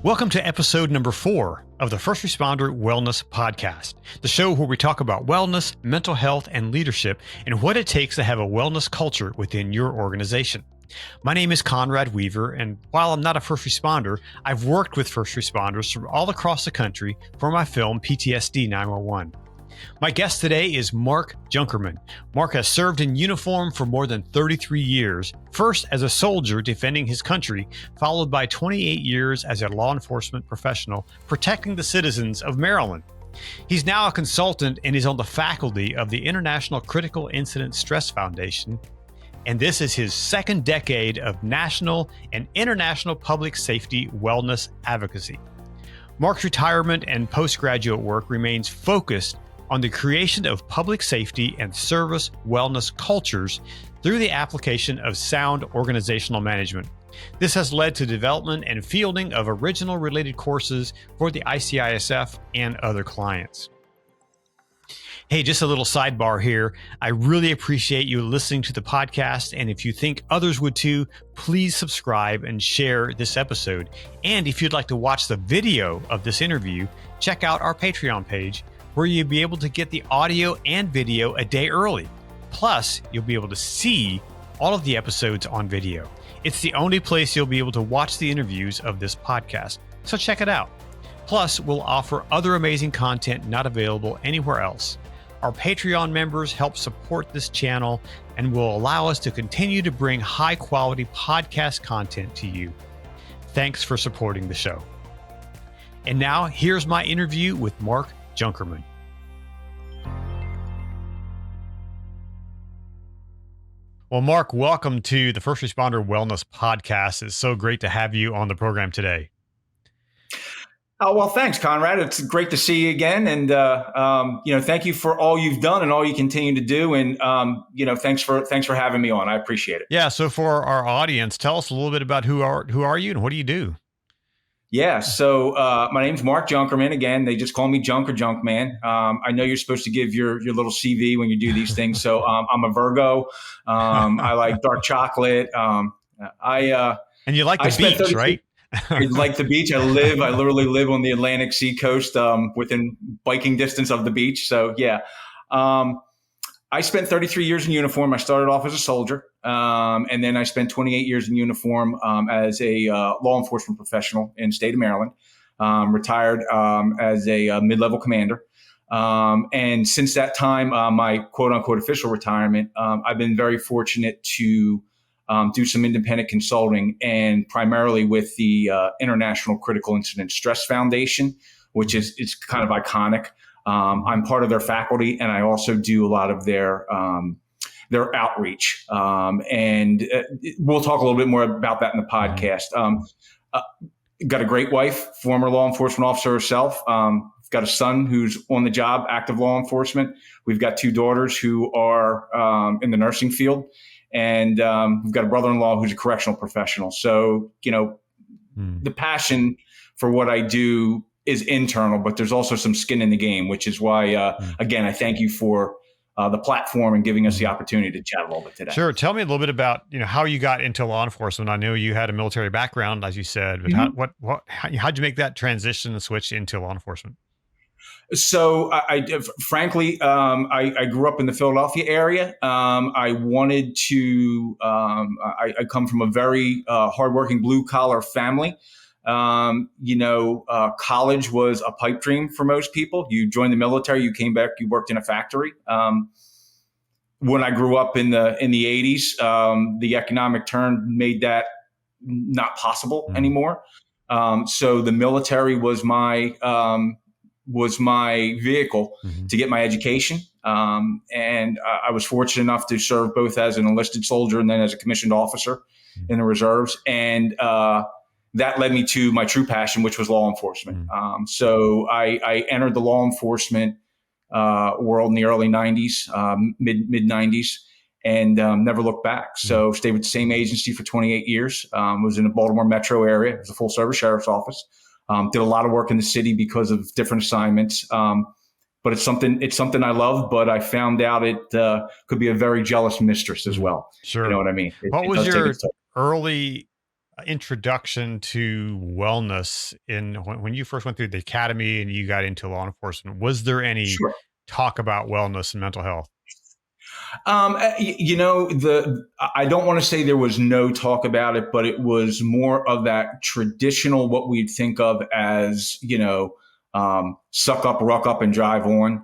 Welcome to episode number 4 of the First Responder Wellness Podcast, the show where we talk about wellness, mental health, and leadership, and what it takes to have a wellness culture within your organization. My name is Conrad Weaver, and while I'm not a first responder, I've worked with first responders from all across the country for my film PTSD 911. My guest today is Marc Junkerman. Marc has served in uniform for more than 33 years, first as a soldier defending his country, followed by 28 years as a law enforcement professional protecting the citizens of Maryland. He's now a consultant and is on the faculty of the International Critical Incident Stress Foundation, and this is his second decade of national and international public safety wellness advocacy. Marc's retirement and postgraduate work remains focused on the creation of public safety and service wellness cultures through the application of sound organizational management. This has led to development and fielding of original related courses for the ICISF and other clients. Hey, just a little sidebar here. I really appreciate you listening to the podcast, and if you think others would too, please subscribe and share this episode. And if you'd like to watch the video of this interview, check out our Patreon page, where you'll be able to get the audio and video a day early. Plus, you'll be able to see all of the episodes on video. It's the only place you'll be able to watch the interviews of this podcast, so check it out. Plus, we'll offer other amazing content not available anywhere else. Our Patreon members help support this channel and will allow us to continue to bring high-quality podcast content to you. Thanks for supporting the show. And now, here's my interview with Marc Junkerman. Well, Marc, welcome to the First Responder Wellness Podcast. It's so great to have you on the program today. Oh, well, thanks, Conrad. It's great to see you again. And, thank you for all you've done and all you continue to do. And, thanks for having me on. I appreciate it. Yeah. So for our audience, tell us a little bit about who are you and what do you do? Yeah. So my name's Marc Junkerman. Again, they just call me Junk or Junk Man. I know you're supposed to give your little CV when you do these things. So I'm a Virgo. I like dark chocolate. And you like the beach, right? I like the beach. I literally live on the Atlantic seacoast, within biking distance of the beach. So yeah. I spent 33 years in uniform. I started off as a soldier, and then I spent 28 years in uniform as a law enforcement professional in the state of Maryland. Retired as a mid-level commander. And since that time, my quote-unquote official retirement, I've been very fortunate to do some independent consulting, and primarily with the International Critical Incident Stress Foundation, which it's kind of iconic. I'm part of their faculty, and I also do a lot of their outreach. And we'll talk a little bit more about that in the podcast. Got a great wife, former law enforcement officer herself. Got a son who's on the job, active law enforcement. We've got 2 daughters who are in the nursing field, and we've got a brother-in-law who's a correctional professional. So, the passion for what I do is internal, but there's also some skin in the game, which is why, again, I thank you for the platform and giving us the opportunity to chat a little bit today. Sure. Tell me a little bit about, how you got into law enforcement. I know you had a military background, as you said, but how'd you make that transition and switch into law enforcement? So I frankly, I grew up in the Philadelphia area. I wanted to, I come from a very hardworking blue collar family. College was a pipe dream for most people. You joined the military, you came back, you worked in a factory. When I grew up in the 80s, the economic turn made that not possible anymore. So the military was my vehicle to get my education. And I was fortunate enough to serve both as an enlisted soldier and then as a commissioned officer in the reserves. And, that led me to my true passion, which was law enforcement. So I entered the law enforcement world in the early 90s, mid 90s, and never looked back. So stayed with the same agency for 28 years. Was in the Baltimore metro area. It was a full service sheriff's office. Did a lot of work in the city because of different assignments. But it's something I love, but I found out it could be a very jealous mistress as well. Sure. You know what I mean? What was your early introduction to wellness in when you first went through the academy and you got into law enforcement? Was there any Sure. talk about wellness and mental health? I don't want to say there was no talk about it, but it was more of that traditional, what we'd think of as, suck up, ruck up, and drive on.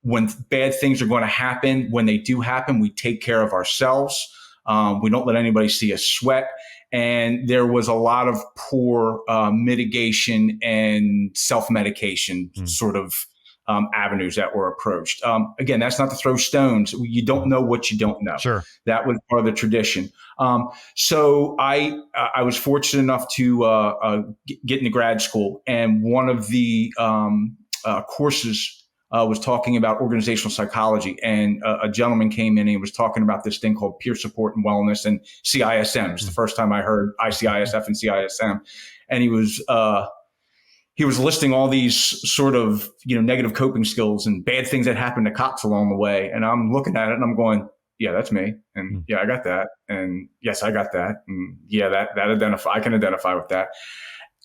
When bad things are going to happen, when they do happen, we take care of ourselves. We don't let anybody see us sweat. And there was a lot of poor mitigation and self-medication sort of avenues that were approached. Again, that's not to throw stones. You don't know what you don't know. Sure. That was part of the tradition. So I was fortunate enough to get into grad school, and one of the courses was talking about organizational psychology, and a gentleman came in and he was talking about this thing called peer support and wellness and CISM. It's the first time I heard ICISF and CISM, and he was listing all these sort of, negative coping skills and bad things that happened to cops along the way. And I'm looking at it and I'm going, yeah, that's me. And yeah, I got that. And yes, I got that. And yeah, I can identify with that.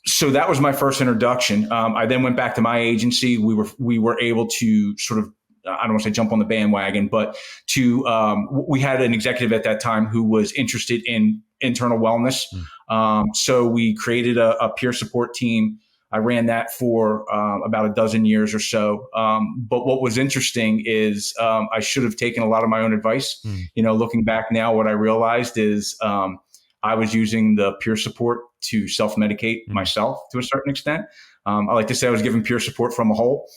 So that was my first introduction. I then went back to my agency. We were able to sort of, I don't want to say jump on the bandwagon, but we had an executive at that time who was interested in internal wellness. So we created a peer support team. I ran that for about a dozen years or so. But what was interesting is I should have taken a lot of my own advice. Looking back now, what I realized is I was using the peer support to self-medicate myself to a certain extent. I like to say I was given peer support from a hole.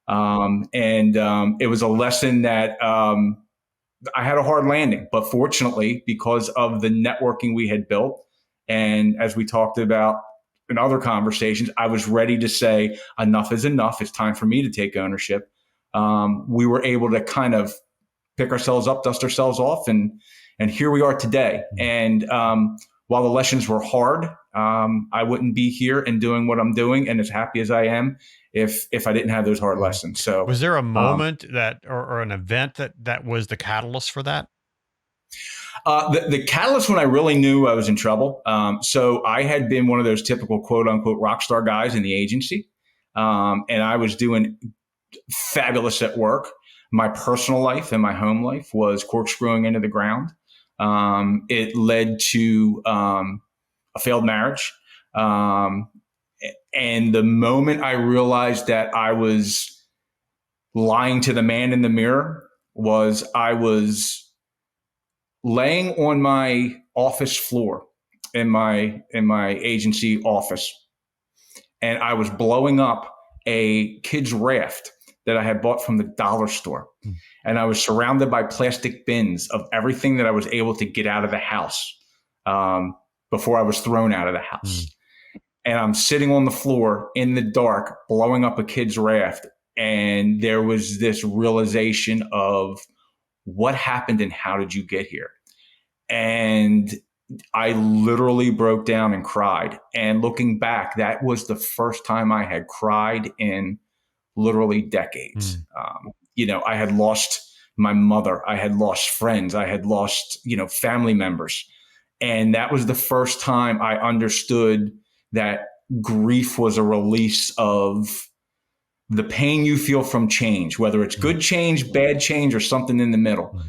And it was a lesson that I had a hard landing. But fortunately, because of the networking we had built, and as we talked about in other conversations, I was ready to say enough is enough. It's time for me to take ownership. We were able to kind of pick ourselves up, dust ourselves off, and here we are today. And while the lessons were hard, I wouldn't be here and doing what I'm doing and as happy as I am if I didn't have those hard lessons. So, was there a moment or an event that was the catalyst for that? The catalyst when I really knew I was in trouble. So I had been one of those typical quote unquote rock star guys in the agency. And I was doing fabulous at work. My personal life and my home life was corkscrewing into the ground. It led to a failed marriage. And the moment I realized that I was lying to the man in the mirror was I was laying on my office floor in my agency office, and I was blowing up a kid's raft that I had bought from the dollar store. And I was surrounded by plastic bins of everything that I was able to get out of the house before I was thrown out of the house. And I'm sitting on the floor in the dark, blowing up a kid's raft. And there was this realization of what happened and how did you get here? And I literally broke down and cried. And looking back, that was the first time I had cried in literally decades. I had lost my mother. I had lost friends. I had lost, family members. And that was the first time I understood that grief was a release of the pain you feel from change, whether it's good change, bad change, or something in the middle.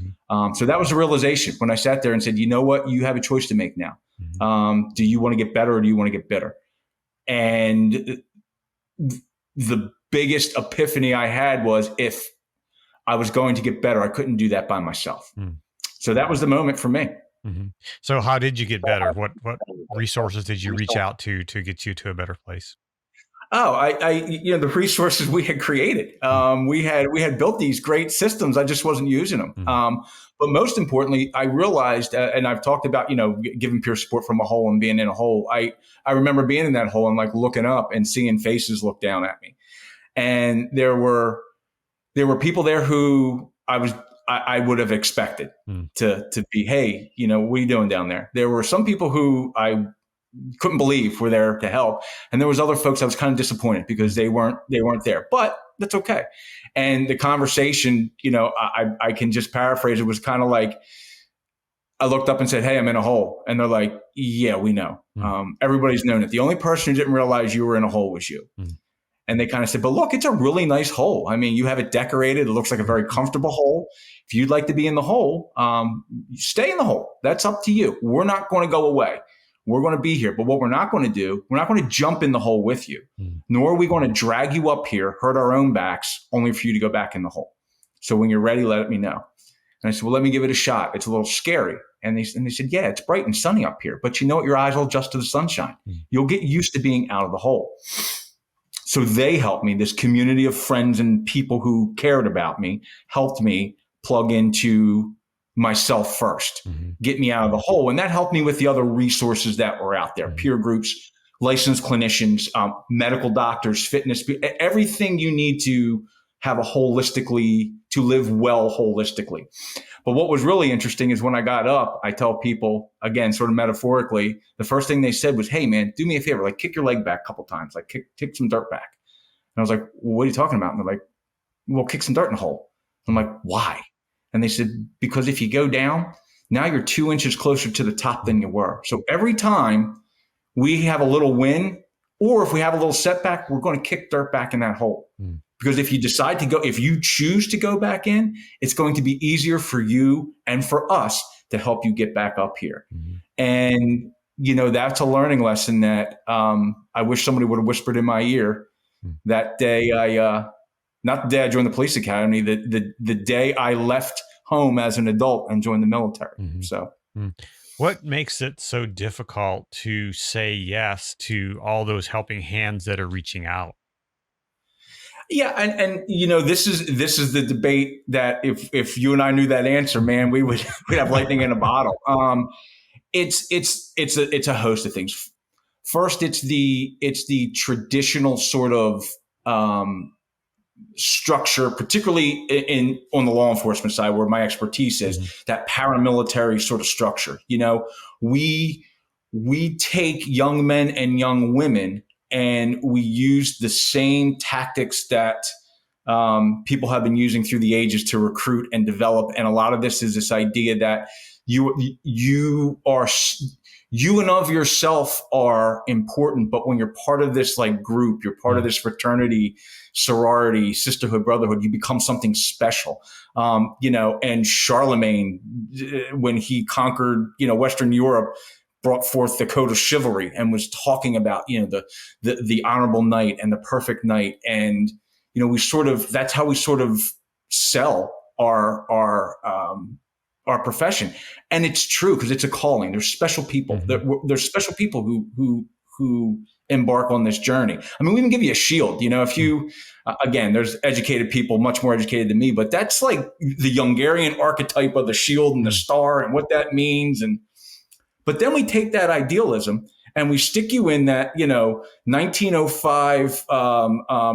So that was a realization when I sat there and said, you know what, you have a choice to make now. Do you want to get better or do you want to get bitter? And the biggest epiphany I had was if I was going to get better, I couldn't do that by myself. So that was the moment for me. So how did you get better? What resources did you reach out to get you to a better place? Oh, the resources we had created. We had built these great systems. I just wasn't using them. But most importantly, I realized, and I've talked about, giving peer support from a hole and being in a hole. I remember being in that hole and like looking up and seeing faces look down at me. And there were people there who I would have expected to be, hey, what are you doing down there? There were some people who I couldn't believe were there to help. And there was other folks I was kind of disappointed because they weren't there, but that's okay. And the conversation, I can just paraphrase. It was kind of like, I looked up and said, "Hey, I'm in a hole." And they're like, "Yeah, we know. Everybody's known it. The only person who didn't realize you were in a hole was you." And they kind of said, "But look, it's a really nice hole. I mean, you have it decorated. It looks like a very comfortable hole. If you'd like to be in the hole, stay in the hole. That's up to you. We're not going to go away. We're going to be here. But what we're not going to do, we're not going to jump in the hole with you, nor are we going to drag you up here, hurt our own backs, only for you to go back in the hole. So when you're ready, let me know." And I said, "Well, let me give it a shot. It's a little scary." And they said, "Yeah, it's bright and sunny up here. But you know what? Your eyes will adjust to the sunshine. You'll get used to being out of the hole." So they helped me. This community of friends and people who cared about me helped me plug into myself first, get me out of the hole. And that helped me with the other resources that were out there, peer groups, licensed clinicians, medical doctors, fitness, everything you need to have to live well holistically. But what was really interesting is when I got up, I tell people, again, sort of metaphorically, the first thing they said was, "Hey man, do me a favor, like kick your leg back a couple times, like kick some dirt back." And I was like, "Well, what are you talking about?" And they're like, "Well, kick some dirt in the hole." I'm like, "Why?" And they said, "Because if you go down, now you're 2 inches closer to the top than you were. So every time we have a little win, or if we have a little setback, we're going to kick dirt back in that hole. Because if you choose to go back in, it's going to be easier for you and for us to help you get back up here." And, that's a learning lesson that I wish somebody would have whispered in my ear that day. Not the day I joined the police academy, the day I left home as an adult and joined the military. So. What makes it so difficult to say yes to all those helping hands that are reaching out? Yeah, and this is the debate that if you and I knew that answer, man, we'd have lightning in a bottle. It's a host of things. First, it's the traditional sort of structure, particularly on the law enforcement side, where my expertise is, that paramilitary sort of structure. We take young men and young women, and we use the same tactics that people have been using through the ages to recruit and develop. And a lot of this is this idea that you and of yourself are important, but when you're part of this like group, you're part of this fraternity, sorority, sisterhood, brotherhood, you become something special. And Charlemagne, when he conquered, Western Europe, brought forth the code of chivalry and was talking about, the honorable knight and the perfect knight. And, that's how we sort of sell our profession. And it's true, because it's a calling. There's special people. There's special people who embark on this journey. I mean, we can give you a shield. If you, again, there's educated people, much more educated than me, but that's like the Hungarian archetype of the shield and the star and what that means. But then we take that idealism and we stick you in that, 1905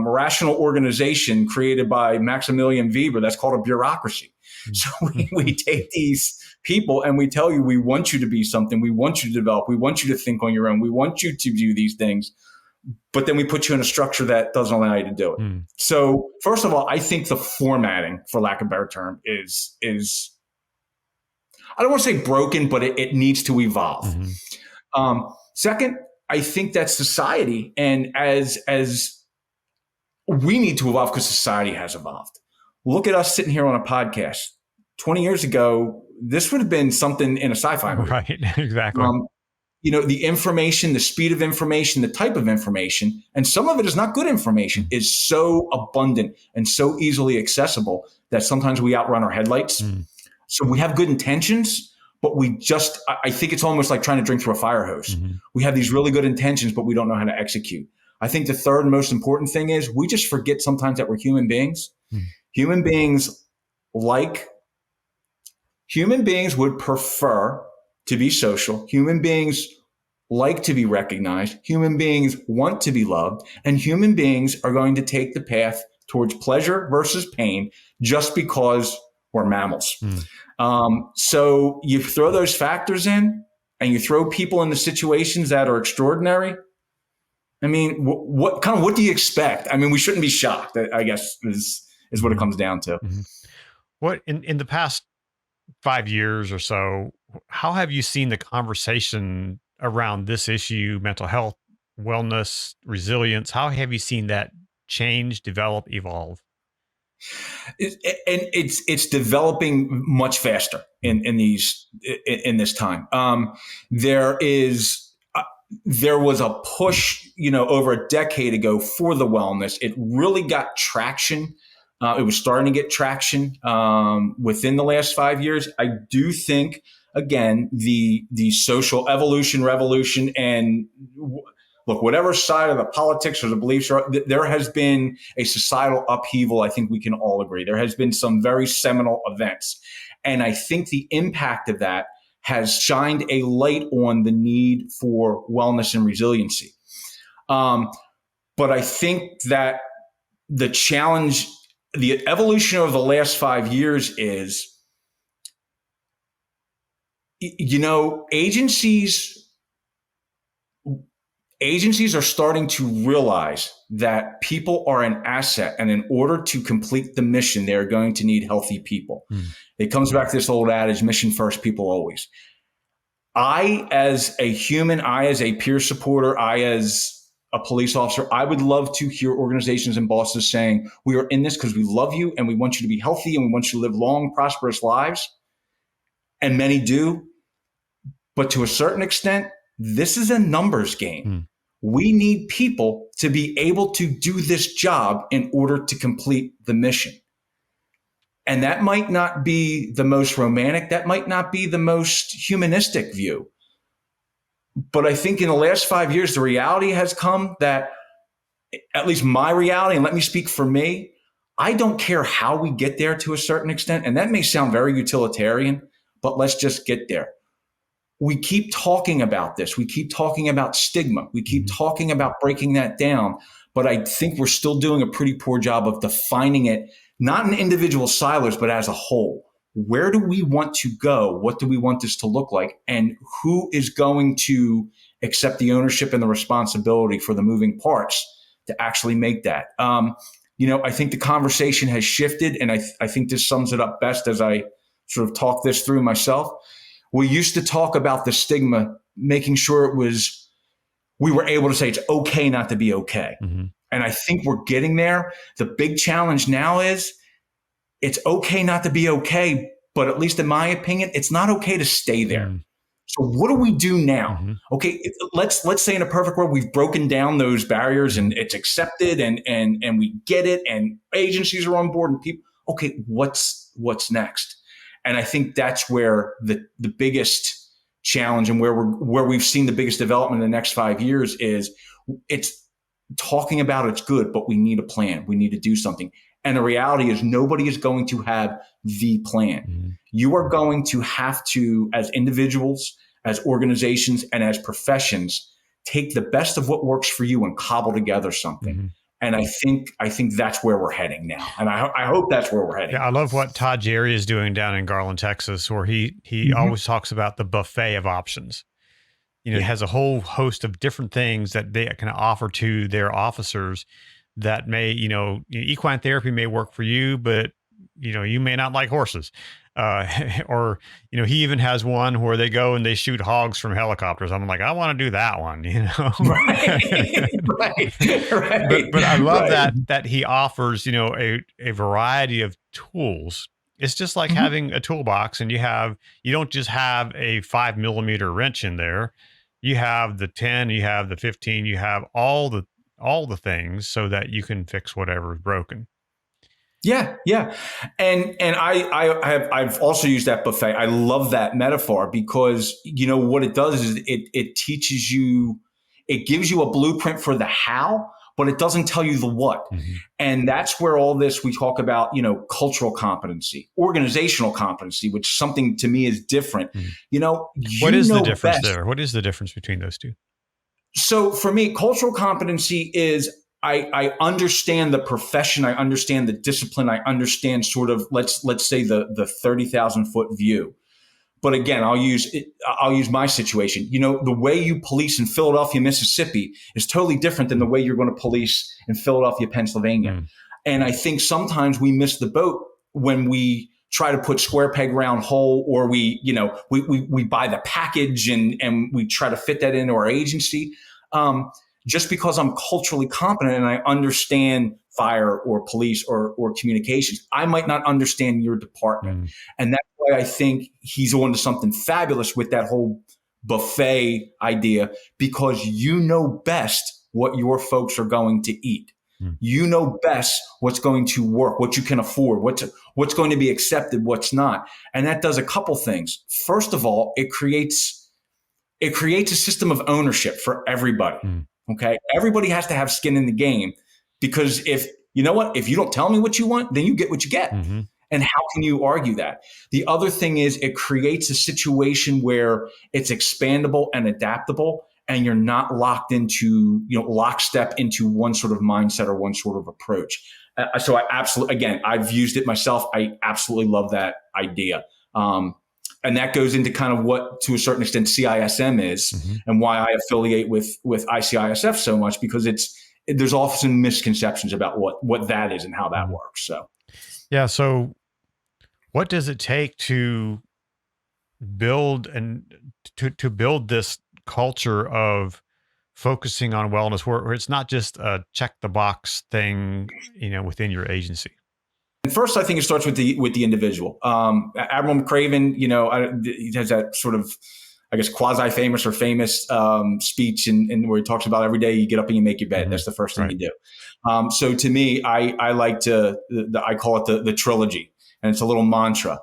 rational organization created by Maximilian Weber. That's called a bureaucracy. So we take these people and we tell you, we want you to be something. We want you to develop. We want you to think on your own. We want you to do these things. But then we put you in a structure that doesn't allow you to do it. So first of all, I think the formatting, for lack of a better term, is I don't want to say broken, but it needs to evolve. Second, I think that society, and as we need to evolve, because society has evolved. Look at us sitting here on a podcast. 20 years ago, this would have been something in a sci-fi movie. Right, exactly. The information, the speed of information, the type of information, and some of it is not good information, is so abundant and so easily accessible that sometimes we outrun our headlights. So we have good intentions, but I think it's almost like trying to drink through a fire hose. We have these really good intentions, but we don't know how to execute. I think the third most important thing is we just forget sometimes that we're human beings. Human beings would prefer to be social. Human beings like to be recognized. Human beings want to be loved. And human beings are going to take the path towards pleasure versus pain just because we're mammals. So you throw those factors in and you throw people into situations that are extraordinary. I mean, what do you expect? I mean, we shouldn't be shocked, I guess, is what it comes down to. What in the past 5 years or so, How have you seen the conversation around this issue, mental health, wellness, resilience? How have you seen that change, develop, evolve? And it's developing much faster in this time. There is there was a push, over a decade ago for the wellness. It really got traction. It was starting to get traction within the last 5 years. I do think, again, the social evolution, revolution, and look, whatever side of the politics or the beliefs are, there has been a societal upheaval. I think we can all agree. There has been some very seminal events. And I think the impact of that has shined a light on the need for wellness and resiliency. But I think that the challenge, the evolution over the last 5 years is, agencies are starting to realize that people are an asset, and in order to complete the mission, they're going to need healthy people. It comes back to this old adage, mission first, people always. I, as a human, I, as a peer supporter, I, as a police officer, I would love to hear organizations and bosses saying, we are in this because we love you and we want you to be healthy and we want you to live long, prosperous lives. And many do. But to a certain extent, this is a numbers game. We need people to be able to do this job in order to complete the mission. And that might not be the most romantic. That might not be the most humanistic view. But I think in the last 5 years, the reality has come that, at least my reality, and let me speak for me, I don't care how we get there to a certain extent. And that may sound very utilitarian, but let's just get there. We keep talking about this. We keep talking about stigma. We keep talking about breaking that down. But I think we're still doing a pretty poor job of defining it, not in individual silos, but as a whole. Where do we want to go? What do we want this to look like? And who is going to accept the ownership and the responsibility for the moving parts to actually make that? I think the conversation has shifted, and I think this sums it up best as I sort of talk this through myself. We used to talk about the stigma, making sure we were able to say it's okay not to be okay. And I think we're getting there. The big challenge now is it's okay not to be okay, but at least in my opinion, it's not okay to stay there. So what do we do now? Okay, let's say in a perfect world, we've broken down those barriers and it's accepted and we get it and agencies are on board and people, okay, what's next? And I think that's where the biggest challenge and where we've seen the biggest development in the next 5 years is. It's talking about it's good, but we need a plan. We need to do something. And the reality is nobody is going to have the plan. You are going to have to, as individuals, as organizations, and as professions, take the best of what works for you and cobble together something. And I think that's where we're heading now. And I hope that's where we're heading. Yeah, I love what Todd Jerry is doing down in Garland, Texas, where he always talks about the buffet of options. It has a whole host of different things that they can offer to their officers that may, equine therapy may work for you, but, you may not like horses. Or, he even has one where they go and they shoot hogs from helicopters. I'm like, I want to do that one, Right. But I love that he offers, a variety of tools. It's just like having a toolbox, and you don't just have a 5mm wrench in there. You have the 10, you have the 15, you have all the things so that you can fix whatever is broken. Yeah. And I've also used that buffet. I love that metaphor because, what it does is it teaches you, it gives you a blueprint for the how, but it doesn't tell you the what. And that's where all this, we talk about, cultural competency, organizational competency, which something to me is different. What is the difference there? What is the difference between those two? So for me, cultural competency is I understand the profession. I understand the discipline. I understand sort of, let's say the 30,000 foot view. But again, I'll use my situation. The way you police in Philadelphia, Mississippi is totally different than the way you're going to police in Philadelphia, Pennsylvania. And I think sometimes we miss the boat when we try to put square peg round hole, or we buy the package and we try to fit that into our agency. Just because I'm culturally competent and I understand fire or police or communications, I might not understand your department. And that's why I think he's on to something fabulous with that whole buffet idea, because you know best what your folks are going to eat. You know best what's going to work, what you can afford, what's going to be accepted, what's not. And that does a couple things. First of all, it creates a system of ownership for everybody. Okay. Everybody has to have skin in the game, because if you don't tell me what you want, then you get what you get. And how can you argue that? The other thing is it creates a situation where it's expandable and adaptable, and you're not locked into, lockstep into one sort of mindset or one sort of approach. So I've used it myself. I absolutely love that idea. And that goes into kind of what, to a certain extent, CISM is, and why I affiliate with ICISF so much, because there's often misconceptions about what that is and how that works. So, yeah. So what does it take to build to build this culture of focusing on wellness, where it's not just a check the box thing, within your agency? And first, I think it starts with the individual. Admiral McCraven, he has that sort of, I guess, quasi-famous or famous speech in where he talks about every day you get up and you make your bed. That's the first thing you do. So to me, I like I call it the trilogy. And it's a little mantra.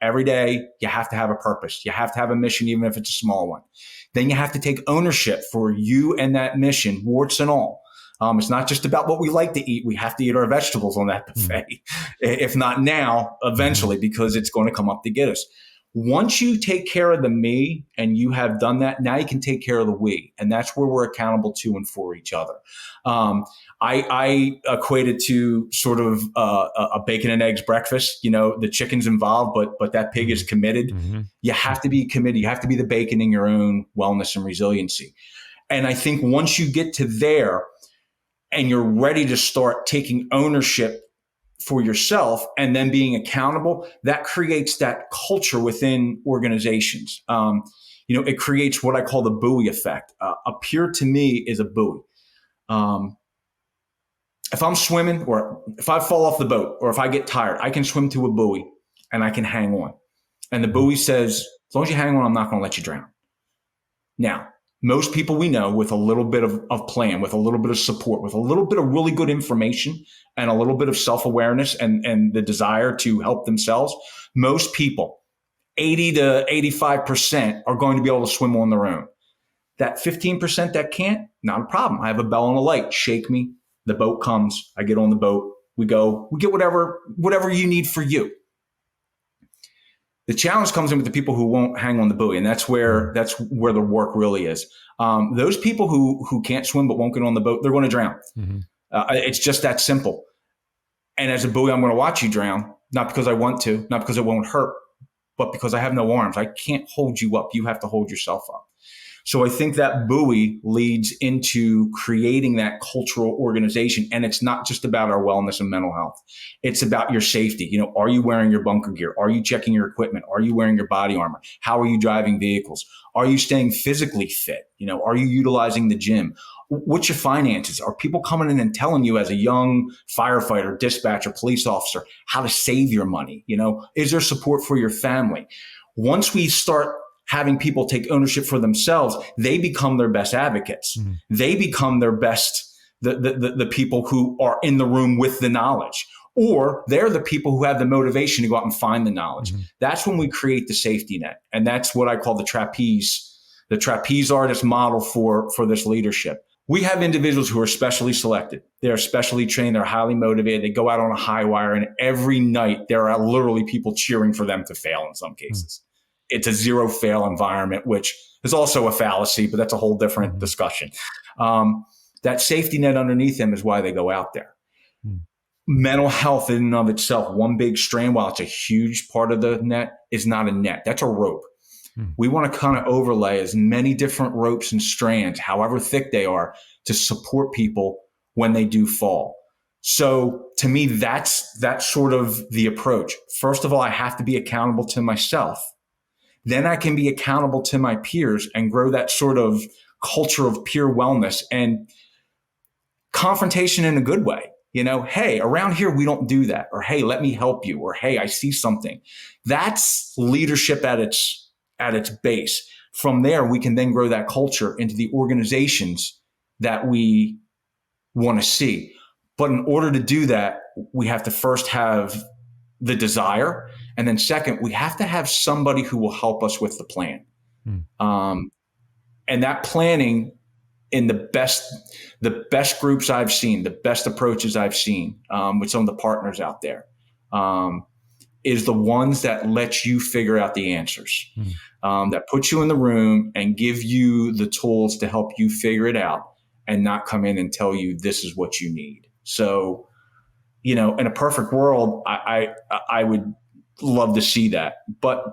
Every day you have to have a purpose. You have to have a mission, even if it's a small one. Then you have to take ownership for you and that mission, warts and all. It's not just about what we like to eat. We have to eat our vegetables on that buffet. If not now, eventually, because it's going to come up to get us. Once you take care of the me and you have done that, now you can take care of the we. And that's where we're accountable to and for each other. I equate it to sort of a bacon and eggs breakfast. The chicken's involved, but that pig is committed. You have to be committed. You have to be the bacon in your own wellness and resiliency. And I think once you get to there and you're ready to start taking ownership for yourself and then being accountable, that creates that culture within organizations. It creates what I call the buoy effect. A peer to me is a buoy. If I'm swimming, or if I fall off the boat, or if I get tired, I can swim to a buoy and I can hang on. And the buoy says, as long as you hang on, I'm not going to let you drown. Now, most people we know, with a little bit of plan, with a little bit of support, with a little bit of really good information and a little bit of self-awareness and the desire to help themselves, most people, 80 to 85%, are going to be able to swim on their own. That 15% that can't, not a problem. I have a bell and a light. Shake me. The boat comes. I get on the boat. We go. We get whatever you need for you. The challenge comes in with the people who won't hang on the buoy, and that's where the work really is. Those people who can't swim but won't get on the boat, they're going to drown. It's just that simple. And as a buoy, I'm going to watch you drown, not because I want to, not because it won't hurt, but because I have no arms. I can't hold you up. You have to hold yourself up. So I think that buoy leads into creating that cultural organization. And it's not just about our wellness and mental health. It's about your safety. Are you wearing your bunker gear? Are you checking your equipment? Are you wearing your body armor? How are you driving vehicles? Are you staying physically fit? Are you utilizing the gym? What's your finances? Are people coming in and telling you as a young firefighter, dispatcher, police officer, how to save your money? Is there support for your family? Once we start having people take ownership for themselves, they become their best advocates. They become their best, the people who are in the room with the knowledge, or they're the people who have the motivation to go out and find the knowledge. That's when we create the safety net. And that's what I call the trapeze artist model for this leadership. We have individuals who are specially selected. They're specially trained. They're highly motivated. They go out on a high wire, and every night there are literally people cheering for them to fail in some cases. It's a zero fail environment, which is also a fallacy, but that's a whole different discussion. That safety net underneath them is why they go out there. Mental health in and of itself, one big strand, while it's a huge part of the net, is not a net. That's a rope. We want to kind of overlay as many different ropes and strands, however thick they are, to support people when they do fall. So to me, that's sort of the approach. First of all, I have to be accountable to myself. Then I can be accountable to my peers and grow that sort of culture of peer wellness and confrontation in a good way. Hey, around here, we don't do that. Or, hey, let me help you. Or, hey, I see something. That's leadership at its base. From there, we can then grow that culture into the organizations that we want to see. But in order to do that, we have to first have the desire. And then second, we have to have somebody who will help us with the plan. And that planning in the best groups I've seen, the best approaches I've seen with some of the partners out there, is the ones that let you figure out the answers, that put you in the room and give you the tools to help you figure it out and not come in and tell you this is what you need. So, in a perfect world, I would love to see that, but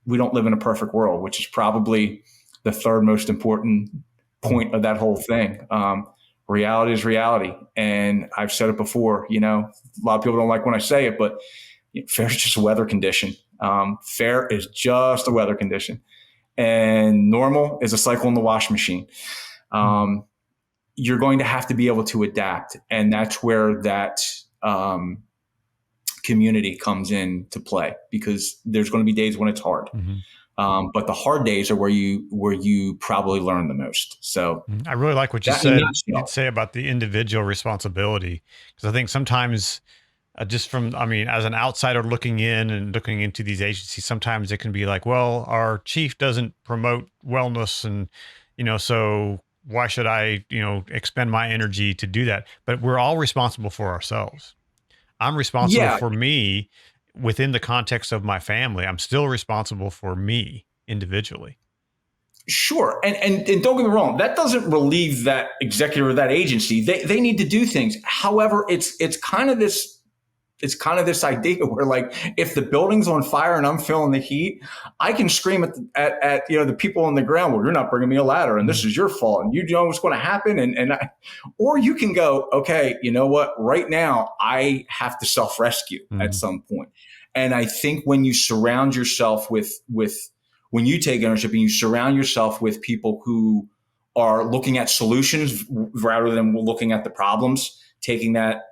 we don't live in a perfect world, which is probably the third most important point of that whole thing. Reality is reality. And I've said it before, a lot of people don't like when I say it, but fair is just a weather condition. Fair is just a weather condition. And normal is a cycle in the wash machine. You're going to have to be able to adapt. And that's where that community comes in to play, because there's going to be days when it's hard. But the hard days are where you probably learn the most. So I really like what you said. You'd say about the individual responsibility, because I think sometimes as an outsider looking in and looking into these agencies, sometimes it can be like, well, our chief doesn't promote wellness, and so why should I expend my energy to do that? But we're all responsible for ourselves. I'm responsible for me. Within the context of my family, I'm still responsible for me individually. Sure. And don't get me wrong, that doesn't relieve that executive or that agency. They need to do things. However, it's kind of this idea where, like, if the building's on fire and I'm feeling the heat, I can scream at the people on the ground, well, you're not bringing me a ladder and this is your fault and you know what's going to happen. Or you can go, okay, you know what? Right now I have to self-rescue at some point. And I think when you surround yourself with when you take ownership and you surround yourself with people who are looking at solutions rather than looking at the problems, taking that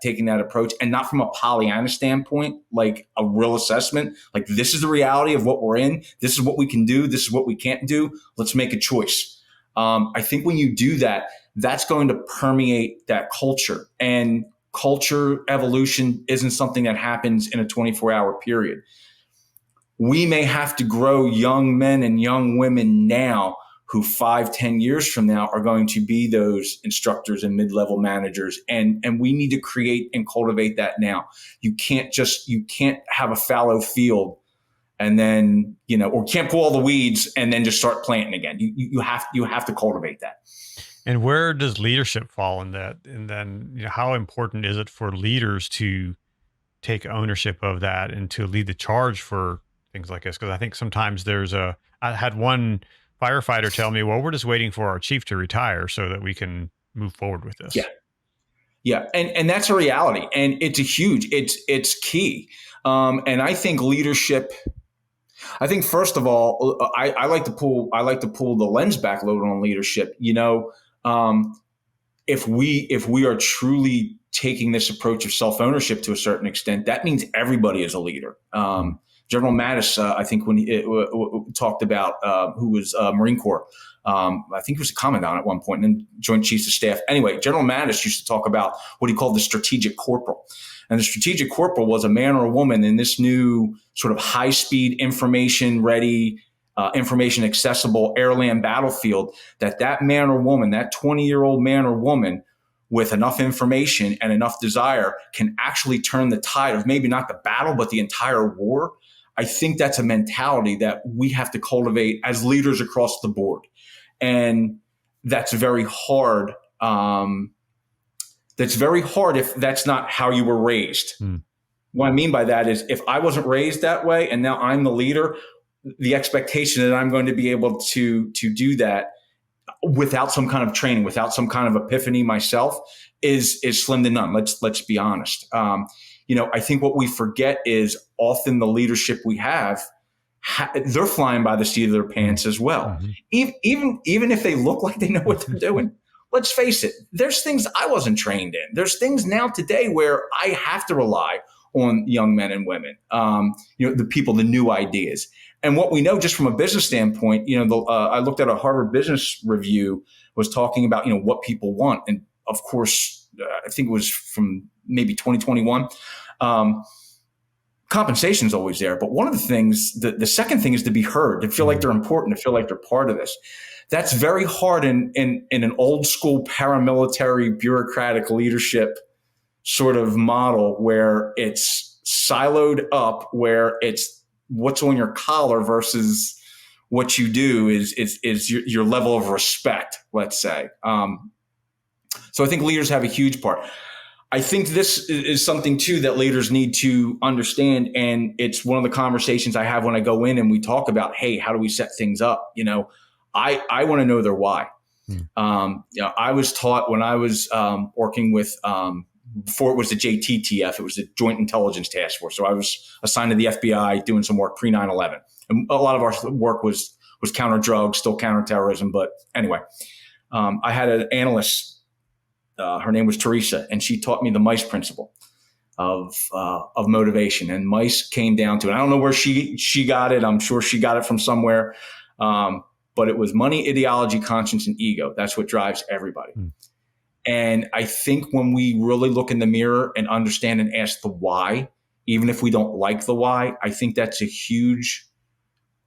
approach, and not from a Pollyanna standpoint, like a real assessment, like this is the reality of what we're in. This is what we can do. This is what we can't do. Let's make a choice. I think when you do that, that's going to permeate that culture. And culture evolution isn't something that happens in a 24-hour period. We may have to grow young men and young women now who 5-10 years from now are going to be those instructors and mid-level managers. And we need to create and cultivate that now. You can't have a fallow field and then, or can't pull all the weeds and then just start planting again. You have to cultivate that. And where does leadership fall in that? And then how important is it for leaders to take ownership of that and to lead the charge for things like this? Because I think sometimes I had one firefighter tell me, well, we're just waiting for our chief to retire so that we can move forward with this. Yeah. And that's a reality. And it's it's key. And I think leadership, first of all, I like to pull the lens back a little bit on leadership. If we are truly taking this approach of self-ownership to a certain extent, that means everybody is a leader. General Mattis, I think when he talked about, who was Marine Corps, I think he was a commandant at one point, and then Joint Chiefs of Staff. Anyway, General Mattis used to talk about what he called the strategic corporal. And the strategic corporal was a man or a woman in this new sort of high-speed, information-ready, information accessible airland battlefield, that man or woman, that 20-year-old man or woman with enough information and enough desire can actually turn the tide of maybe not the battle, but the entire war. I think that's a mentality that we have to cultivate as leaders across the board. And that's very hard. That's very hard if that's not how you were raised. What I mean by that is, if I wasn't raised that way and now I'm the leader, the expectation that I'm going to be able to do that, without some kind of training, without some kind of epiphany myself, is slim to none. Let's be honest. I think what we forget is often the leadership we have, they're flying by the seat of their pants as well. Even if they look like they know what they're doing. Let's face it, there's things I wasn't trained in. There's things now today where I have to rely on young men and women, the people, the new ideas. And what we know just from a business standpoint, I looked at a Harvard Business Review was talking about, what people want. And of course, I think it was from maybe 2021. Compensation is always there. But one of the things, the second thing is to be heard, to feel like they're important, to feel like they're part of this. That's very hard in an old school paramilitary bureaucratic leadership sort of model where it's siloed up, where it's what's on your collar versus what you do is your level of respect, let's say. So I think leaders have a huge part. I think this is something too that leaders need to understand. And it's one of the conversations I have when I go in and we talk about, hey, how do we set things up? I want to know their why. I was taught when I was working with, before it was the JTTF, it was the Joint Intelligence Task Force. So I was assigned to the FBI doing some work pre 9/11. And a lot of our work was counter drugs, still counterterrorism. But anyway, I had an analyst, her name was Teresa, and she taught me the MICE principle of motivation. And MICE came down to it. I don't know where she got it. I'm sure she got it from somewhere. But it was money, ideology, conscience, and ego. That's what drives everybody. And I think when we really look in the mirror and understand and ask the why, even if we don't like the why, I think that's a huge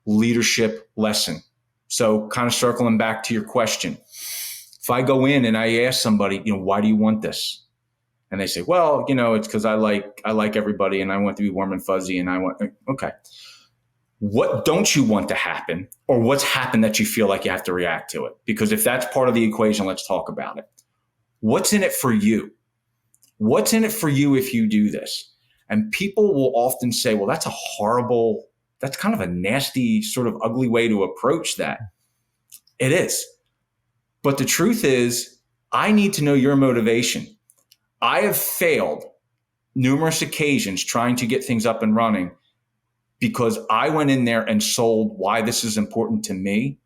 leadership lesson. So kind of circling back to your question, if I go in and I ask somebody, why do you want this? And they say, well, it's because I like everybody and I want to be warm and fuzzy and I want, okay. What don't you want to happen, or what's happened that you feel like you have to react to it? Because if that's part of the equation, let's talk about it. What's in it for you? What's in it for you if you do this? And people will often say, well, that's kind of a nasty, sort of ugly way to approach that. It is. But the truth is, I need to know your motivation. I have failed numerous occasions trying to get things up and running because I went in there and sold why this is important to me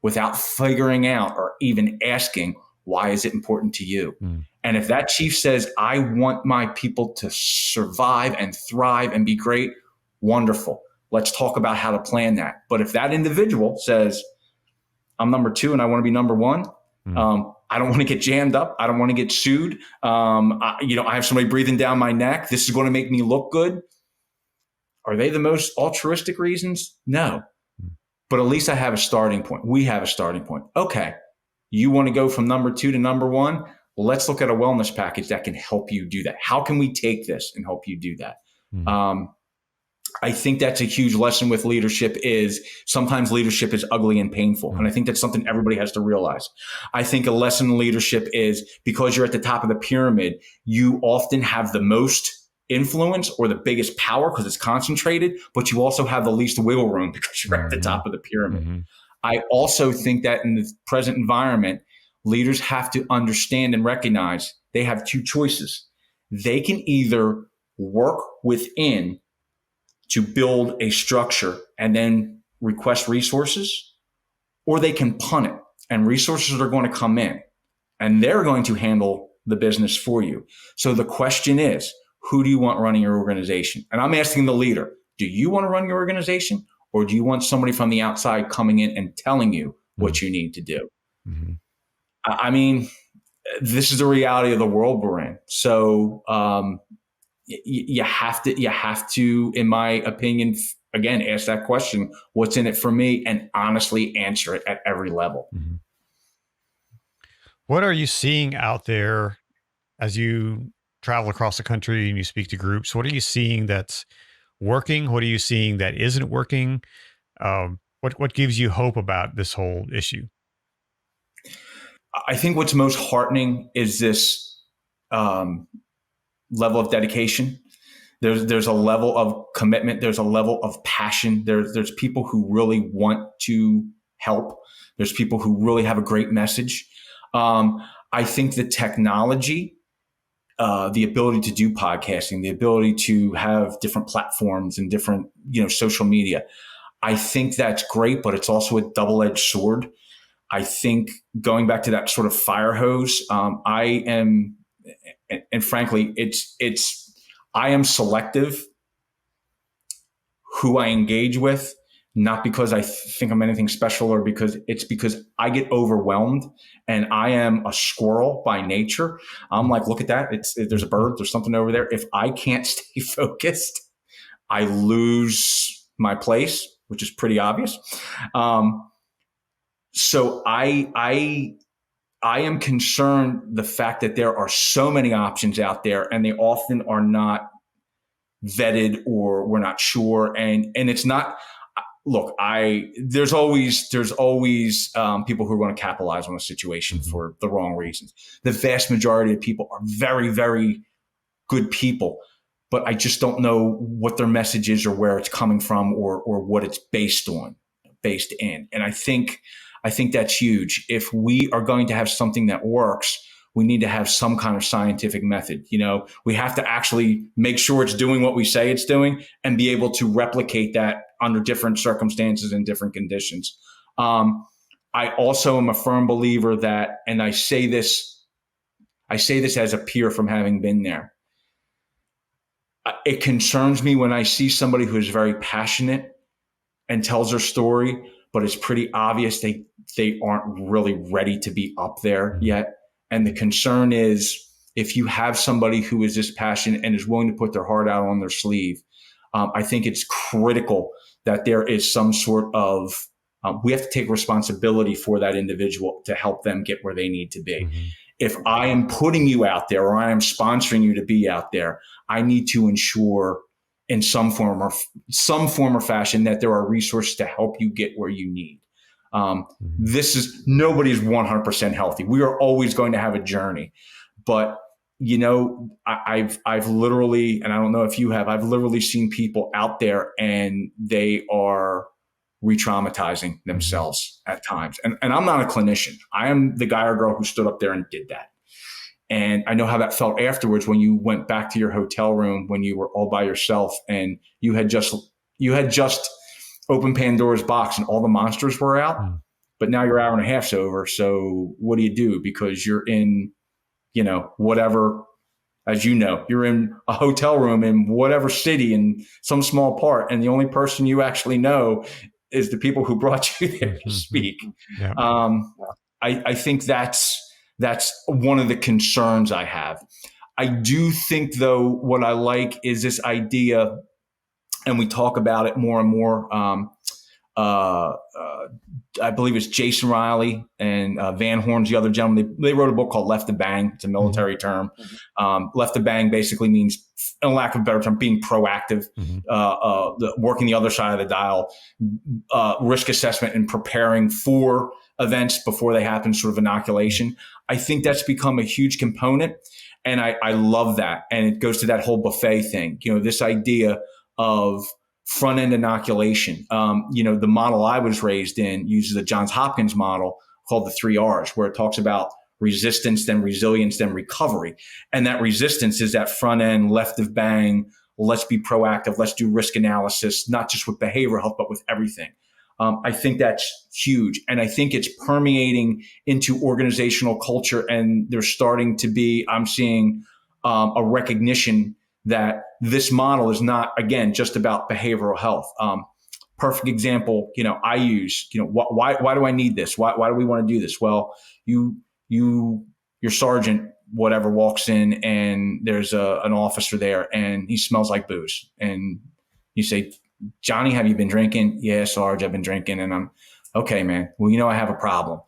without figuring out or even asking, why is it important to you? And if that chief says, I want my people to survive and thrive and be great, wonderful. Let's talk about how to plan that. But if that individual says, I'm number 2 and I want to be number 1, I don't want to get jammed up. I don't want to get sued. I have somebody breathing down my neck. This is going to make me look good. Are they the most altruistic reasons? No. But at least I have a starting point. We have a starting point. Okay. You want to go from number 2 to number 1? Well, let's look at a wellness package that can help you do that. How can we take this and help you do that? I think that's a huge lesson with leadership is sometimes leadership is ugly and painful. And I think that's something everybody has to realize. I think a lesson in leadership is because you're at the top of the pyramid, you often have the most influence or the biggest power because it's concentrated, but you also have the least wiggle room because you're at the top of the pyramid. I also think that in the present environment, leaders have to understand and recognize they have 2 choices. They can either work within to build a structure and then request resources, or they can punt it and resources are going to come in and they're going to handle the business for you. So the question is, who do you want running your organization? And I'm asking the leader, do you want to run your organization, or do you want somebody from the outside coming in and telling you what you need to do? I mean, this is the reality of the world we're in. So you have to, in my opinion, again, ask that question, what's in it for me, and honestly answer it at every level. What are you seeing out there as you travel across the country and you speak to groups? What are you seeing that's working? What are you seeing that isn't working? What gives you hope about this whole issue? I think what's most heartening is this level of dedication. There's a level of commitment. There's a level of passion. There's people who really want to help. There's people who really have a great message. I think the technology, the ability to do podcasting, the ability to have different platforms and different, social media, I think that's great, but it's also a double-edged sword. I think going back to that sort of fire hose, I am, and frankly, I am selective who I engage with, not because I think I'm anything special or because I get overwhelmed, and I am a squirrel by nature. I'm like, look at that. There's a bird, there's something over there. If I can't stay focused, I lose my place, which is pretty obvious. So I am concerned the fact that there are so many options out there, and they often are not vetted, or we're not sure. And it's not, look, there's always people who are going to capitalize on a situation for the wrong reasons. The vast majority of people are very, very good people, but I just don't know what their message is or where it's coming from or what it's based in. And I think that's huge. If we are going to have something that works, we need to have some kind of scientific method. We have to actually make sure it's doing what we say it's doing and be able to replicate that under different circumstances and different conditions. I also am a firm believer that, and I say this as a peer from having been there. It concerns me when I see somebody who is very passionate and tells their story, but it's pretty obvious they aren't really ready to be up there yet. And the concern is, if you have somebody who is this passionate and is willing to put their heart out on their sleeve, I think it's critical that there is some sort of, we have to take responsibility for that individual to help them get where they need to be. Mm-hmm. If I am putting you out there, or I am sponsoring you to be out there, I need to ensure in some form or fashion that there are resources to help you get where you need. Nobody's 100% healthy. We are always going to have a journey, but I've literally, and I don't know if you have, I've literally seen people out there and they are re-traumatizing themselves at times. And I'm not a clinician. I am the guy or girl who stood up there and did that. And I know how that felt afterwards when you went back to your hotel room, when you were all by yourself and you had just opened Pandora's box and all the monsters were out, but now your hour and a half's over. So what do you do? Because you're in, whatever, as you're in a hotel room in whatever city in some small part. And the only person you actually know is the people who brought you there to speak. Yeah. I think that's one of the concerns I have. I do think, though, what I like is this idea, and we talk about it more and more. I believe it's Jason Riley and Van Horn's the other gentleman. They wrote a book called Left to Bang. It's a military term. Left to Bang basically means, in lack of a better term, being proactive, working the other side of the dial, risk assessment and preparing for events before they happen, sort of inoculation. I think that's become a huge component, and I love that. And it goes to that whole buffet thing, this idea of front-end inoculation. The model I was raised in uses the Johns Hopkins model called the 3 R's, where it talks about resistance, then resilience, then recovery. And that resistance is that front end, left of bang, let's be proactive, let's do risk analysis, not just with behavioral health, but with everything. I think that's huge. And I think it's permeating into organizational culture. And there's starting to be, I'm seeing a recognition that this model is not, again, just about behavioral health. Perfect example, I use, why do I need this? Why do we want to do this? Well, your sergeant, whatever, walks in and there's an officer there and he smells like booze. And you say, Johnny, have you been drinking? Yeah, Sarge, I've been drinking. And I'm, okay, man. Well, I have a problem.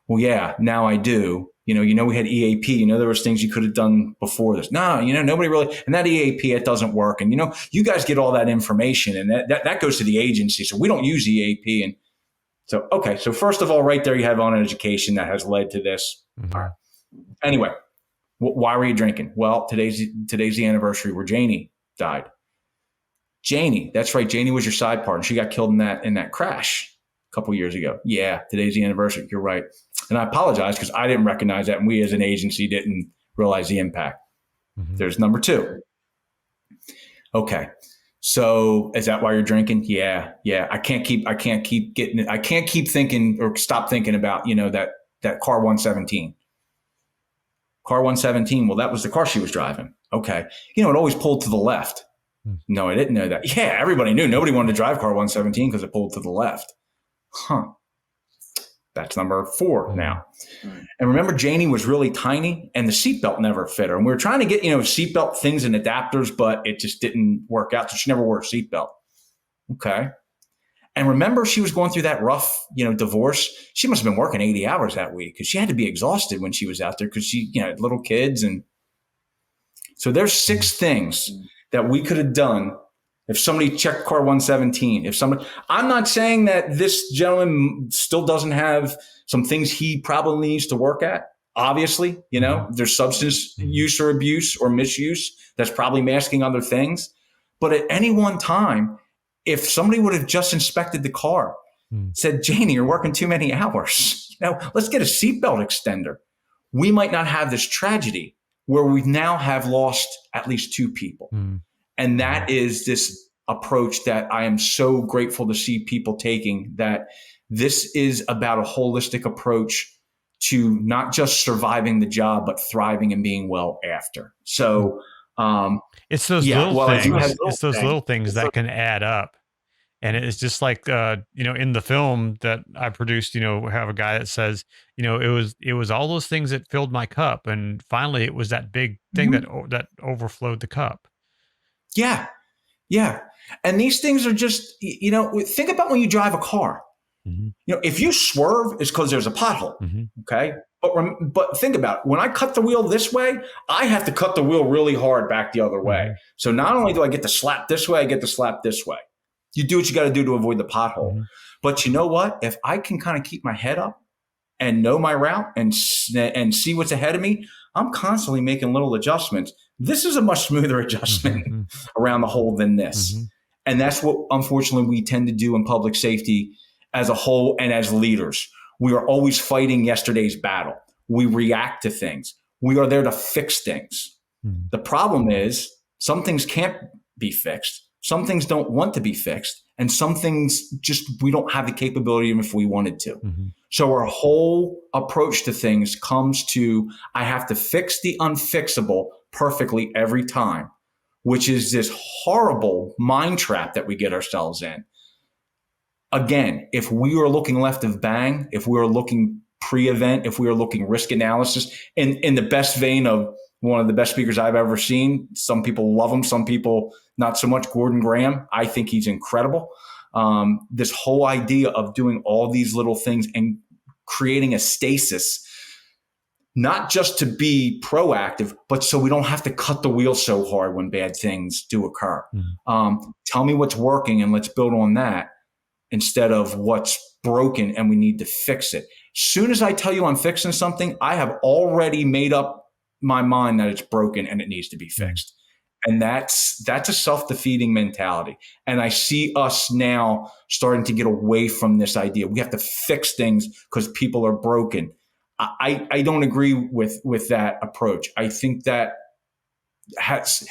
Well, yeah, now I do. We had EAP, there was things you could have done before this. No, nobody really, and that EAP, it doesn't work. And, you guys get all that information and that goes to the agency. So we don't use EAP. And so, okay. So first of all, right there, you have on education that has led to this. Mm-hmm. All right. Anyway, why were you drinking? Well, today's the anniversary where Janie died. Janie, that's right. Janie was your side partner. She got killed in that crash. couple years ago. Yeah, today's the anniversary. You're right. And I apologize because I didn't recognize that, and we as an agency didn't realize the impact. Mm-hmm. There's number 2. Okay. So is that why you're drinking? Yeah. I can't keep thinking or stop thinking about, that car 117. Car 117. Well, that was the car she was driving. Okay. It always pulled to the left. No, I didn't know that. Yeah. Everybody knew. Nobody wanted to drive car 117 because it pulled to the left. Huh. That's number 4 now. And remember, Janie was really tiny and the seatbelt never fit her. And we were trying to get, seatbelt things and adapters, but it just didn't work out. So she never wore a seatbelt. Okay. And remember, she was going through that rough, divorce. She must have been working 80 hours that week because she had to be exhausted when she was out there because she, had little kids. And so there's 6 things that we could have done if somebody checked car 117, I'm not saying that this gentleman still doesn't have some things he probably needs to work at. Obviously, there's substance use or abuse or misuse that's probably masking other things. But at any one time, if somebody would have just inspected the car, said, Janie, you're working too many hours. Let's get a seatbelt extender. We might not have this tragedy where we now have lost at least 2 people. And that is this approach that I am so grateful to see people taking, that this is about a holistic approach to not just surviving the job, but thriving and being well after. So it's those little things. It's those little things that can add up. And it's just like, in the film that I produced, we have a guy that says, it was all those things that filled my cup. And finally it was that big thing that overflowed the cup. Yeah. And these things are just, think about when you drive a car. If you swerve, it's because there's a pothole. Okay. But think about it. When I cut the wheel this way, I have to cut the wheel really hard back the other way. So not only do I get to slap this way, I get to slap this way. You do what you got to do to avoid the pothole. But you know what? If I can kind of keep my head up and know my route and see what's ahead of me, I'm constantly making little adjustments. This is a much smoother adjustment around the hole than this. And that's what, unfortunately, we tend to do in public safety as a whole and as leaders. We are always fighting yesterday's battle. We react to things. We are there to fix things. The problem is some things can't be fixed. Some things don't want to be fixed. And some things just we don't have the capability even if we wanted to. So our whole approach to things comes to, I have to fix the unfixable perfectly every time, which is this horrible mind trap that we get ourselves in. Again, if we are looking left of bang, if we are looking pre-event, if we are looking risk analysis, in the best vein of one of the best speakers I've ever seen, some people love him, some people not so much, Gordon Graham, I think he's incredible. This whole idea of doing all these little things and creating a stasis, not just to be proactive, but so we don't have to cut the wheel so hard when bad things do occur. Tell me what's working and let's build on that instead of what's broken and we need to fix it. Soon as I tell you I'm fixing something, I have already made up my mind that it's broken and it needs to be fixed. And that's a self-defeating mentality. And I see us now starting to get away from this idea. We have to fix things because people are broken. I don't agree with that approach. I think that has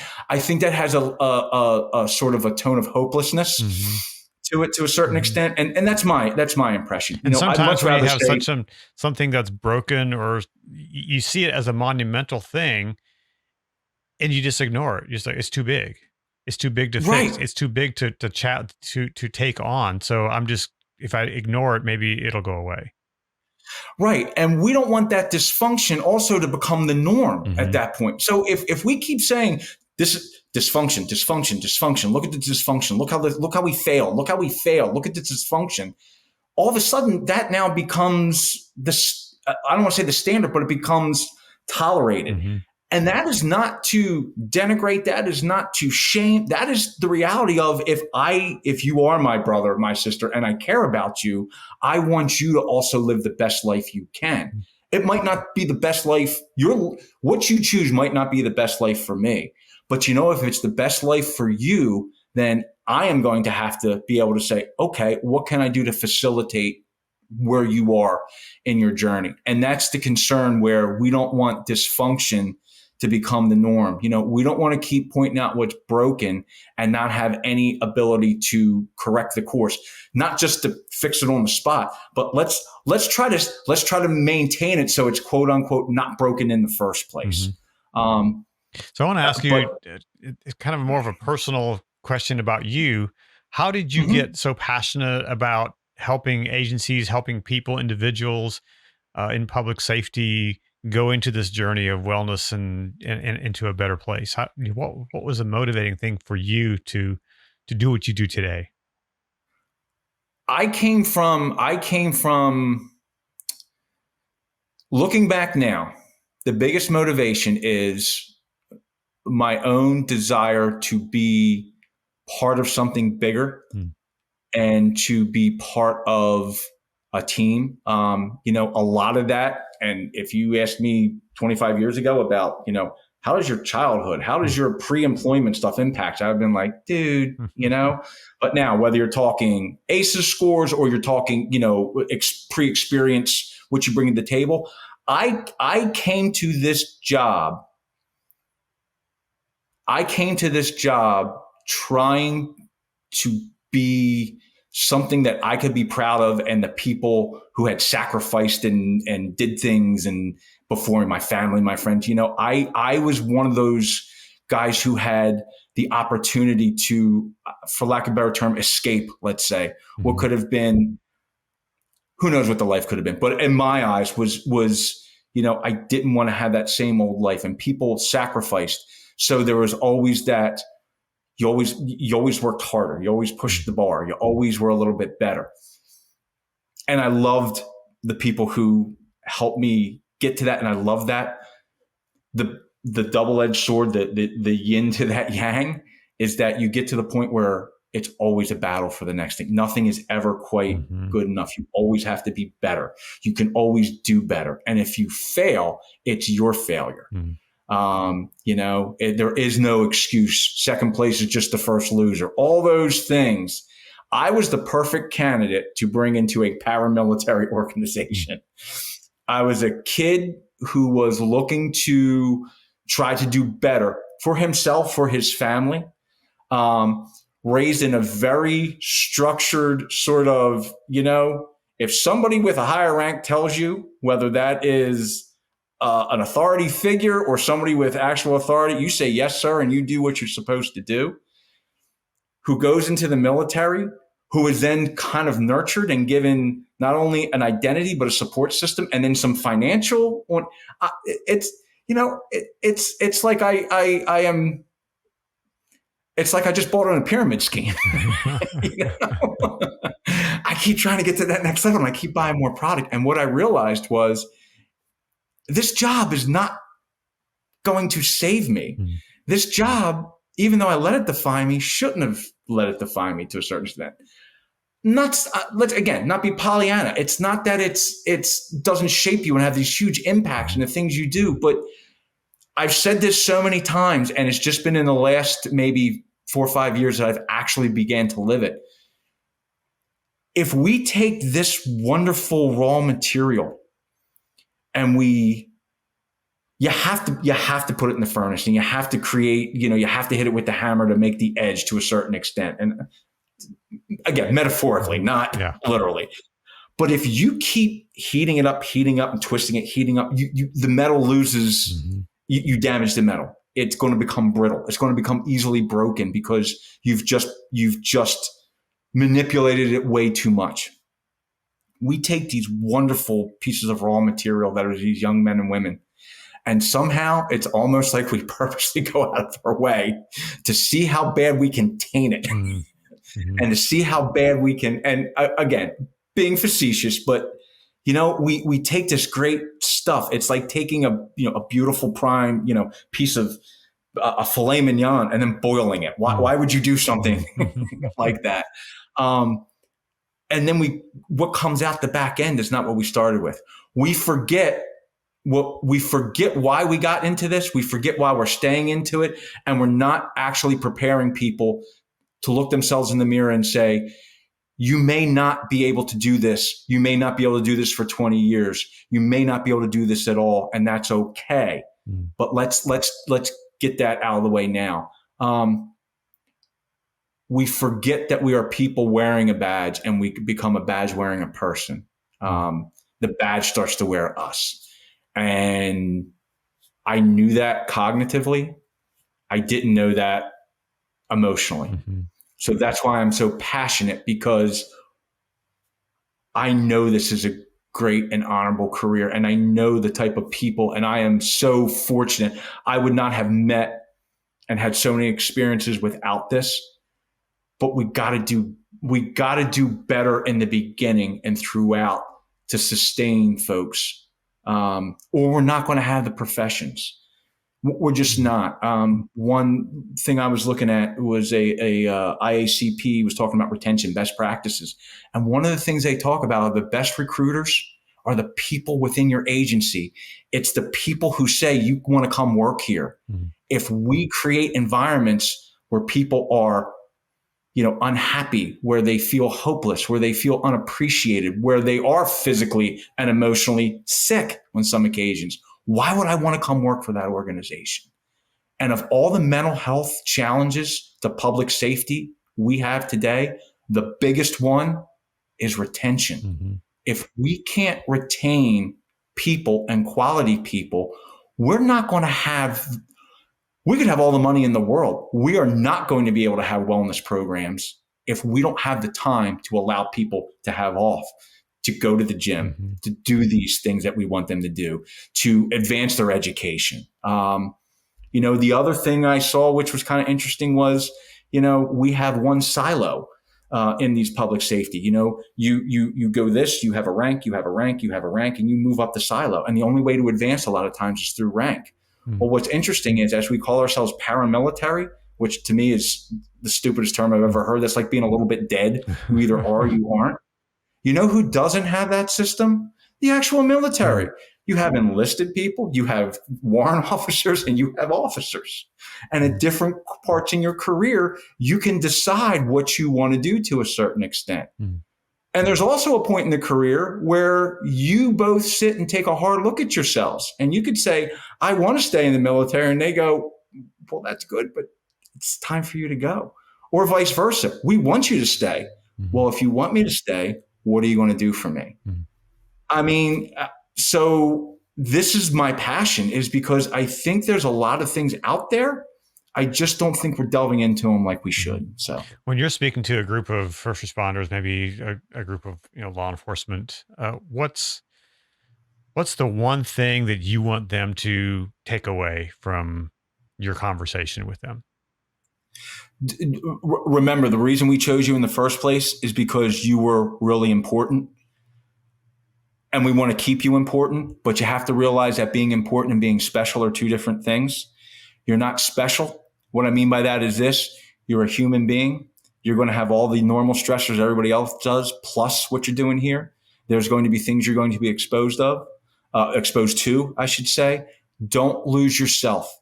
a sort of a tone of hopelessness to it to a certain extent. And that's my impression. And sometimes when you have something that's broken, or you see it as a monumental thing, and you just ignore it. You're just like, it's too big. It's too big to fix. It's too big to take on. So if I ignore it, maybe it'll go away. Right. And we don't want that dysfunction also to become the norm at that point. So if we keep saying this is dysfunction, look at the dysfunction, look how we fail, look at the dysfunction, all of a sudden that now becomes this, I don't want to say the standard, but it becomes tolerated. And that is not to denigrate. That is not to shame. That is the reality of if you are my brother, my sister, and I care about you, I want you to also live the best life you can. It might not be the best life. What you choose might not be the best life for me. But if it's the best life for you, then I am going to have to be able to say, okay, what can I do to facilitate where you are in your journey? And that's the concern, where we don't want dysfunction to become the norm. We don't want to keep pointing out what's broken and not have any ability to correct the course, not just to fix it on the spot, but let's try to maintain it so it's quote unquote not broken in the first place. Mm-hmm. So I want to ask you, it's kind of more of a personal question about you. How did you get so passionate about helping agencies, helping people, individuals in public safety go into this journey of wellness and into a better place? What was the motivating thing for you to do what you do today? I came from looking back now, the biggest motivation is my own desire to be part of something bigger and to be part of a team. A lot of that. And if you asked me 25 years ago about, how does your childhood, how does your pre-employment stuff impact? I've been like, dude, but now whether you're talking ACEs scores or you're talking, pre-experience, what you bring to the table, I came to this job trying to be something that I could be proud of, and the people who had sacrificed and did things and before me, my family, my friends, I was one of those guys who had the opportunity to, for lack of a better term, escape, let's say, what could have been, who knows what the life could have been. But in my eyes was, I didn't want to have that same old life, and people sacrificed. So there was always that, you always worked harder. You always pushed the bar. You always were a little bit better. And I loved the people who helped me get to that. And I love that. The double-edged sword, the yin to that yang, is that you get to the point where it's always a battle for the next thing. Nothing is ever quite good enough. You always have to be better. You can always do better. And if you fail, it's your failure. There is no excuse. Second place is just the first loser. All those things. I was the perfect candidate to bring into a paramilitary organization. I was a kid who was looking to try to do better for himself, for his family, raised in a very structured sort of, if somebody with a higher rank tells you, whether that is an authority figure or somebody with actual authority, you say, yes, sir, and you do what you're supposed to do. Who goes into the military, who is then kind of nurtured and given not only an identity, but a support system, and then some financial. It's like it's like I just bought on a pyramid scheme. I keep trying to get to that next level, and I keep buying more product. And what I realized was, this job is not going to save me. This job, even though I let it define me, shouldn't have let it define me to a certain extent. Let's not be Pollyanna. It's not that it's doesn't shape you and have these huge impacts in the things you do. But I've said this so many times, and it's just been in the last maybe 4 or 5 years that I've actually began to live it. If we take this wonderful raw material and you have to put it in the furnace, and you have to create, you have to hit it with the hammer to make the edge to a certain extent. And again, metaphorically, not literally. But if you keep heating it up and twisting it, heating up, the metal loses, you damage the metal. It's going to become brittle. It's going to become easily broken because you've just manipulated it way too much. We take these wonderful pieces of raw material that are these young men and women, and somehow it's almost like we purposely go out of our way to see how bad we can taint it and to see how bad we can, and again, being facetious, but we take this great stuff. It's like taking a beautiful prime, piece of a filet mignon and then boiling it. Why would you do something like that? And then what comes out the back end is not what we started with. We forget why we got into this. We forget why we're staying into it. And we're not actually preparing people to look themselves in the mirror and say, you may not be able to do this. You may not be able to do this for 20 years. You may not be able to do this at all. And that's okay. But let's get that out of the way now. We forget that we are people wearing a badge, and we become a badge wearing a person. The badge starts to wear us. And I knew that cognitively. I didn't know that emotionally. So that's why I'm so passionate, because I know this is a great and honorable career, and I know the type of people, and I am so fortunate. I would not have met and had so many experiences without this. But we got to do better in the beginning and throughout to sustain folks, or we're not going to have the professions. We're just not. One thing I was looking at was a IACP was talking about retention best practices, and one of the things they talk about are the best recruiters are the people within your agency. It's the people who say you want to come work here. If we create environments where people are unhappy, where they feel hopeless, where they feel unappreciated, where they are physically and emotionally sick on some occasions, why would I want to come work for that organization? And of all the mental health challenges to public safety we have today, the biggest one is retention. If we can't retain people and quality people, we're not going to have we could have all the money in the world. We are not going to be able to have wellness programs if we don't have the time to allow people to have off, to go to the gym, to do these things that we want them to do, to advance their education. The other thing I saw, which was kind of interesting, was, we have one silo in these public safety. You go this, you have a rank, you have a rank, you have a rank, and you move up the silo. And the only way to advance a lot of times is through rank. Well, what's interesting is, as we call ourselves paramilitary, which to me is the stupidest term I've ever heard. That's like being a little bit dead. You either are or you aren't. You know who doesn't have that system? The actual military. You have enlisted people, you have warrant officers, and you have officers. And at different parts in your career, you can decide what you want to do to a certain extent. And there's also a point in the career where you both sit and take a hard look at yourselves. And you could say, I want to stay in the military. And they go, well, that's good, but it's time for you to go. Or vice versa. We want you to stay. Well, if you want me to stay, what are you going to do for me? I mean, so this is my passion, is because I think there's a lot of things out there. I just don't think we're delving into them like we should. So when you're speaking to a group of first responders, maybe a group of law enforcement, what's the one thing that you want them to take away from your conversation with them? Remember, the reason we chose you in the first place is because you were really important. And we want to keep you important, but you have to realize that being important and being special are two different things. You're not special. What I mean by that is this: you're a human being. You're going to have all the normal stressors everybody else does, plus what you're doing here. There's going to be things you're going to be exposed to, I should say. Don't lose yourself.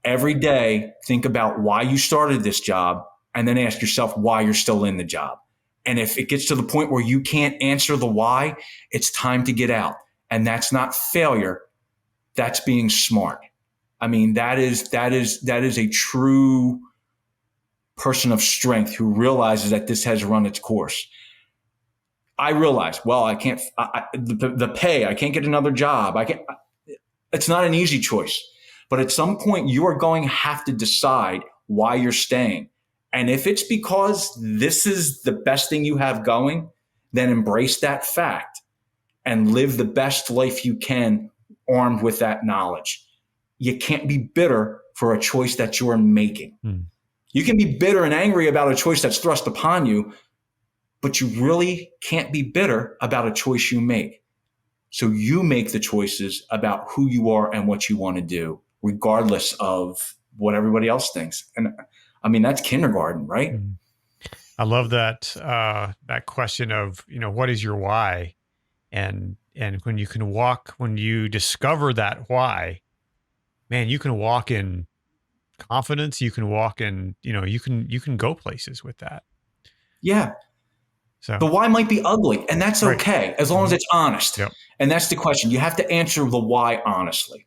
Every day, think about why you started this job, and then ask yourself why you're still in the job. And if it gets to the point where you can't answer the why, it's time to get out. And that's not failure. That's being smart. I mean, that is a true person of strength who realizes that this has run its course. I realize, well, I can't, the pay, I can't get another job. It's not an easy choice, but at some point you are going to have to decide why you're staying. And if it's because this is the best thing you have going, then embrace that fact and live the best life you can armed with that knowledge. You can't be bitter for a choice that you're making. You can be bitter and angry about a choice that's thrust upon you, but you really can't be bitter about a choice you make. So you make the choices about who you are and what you want to do, regardless of what everybody else thinks. And I mean, that's kindergarten, right? I love that that question of, what is your why? And when you discover that why, man, you can walk in confidence. You can walk and, you can go places with that. Yeah. So The why might be ugly, and that's right. okay as long as it's honest. Yep. And that's the question. You have to answer the why honestly.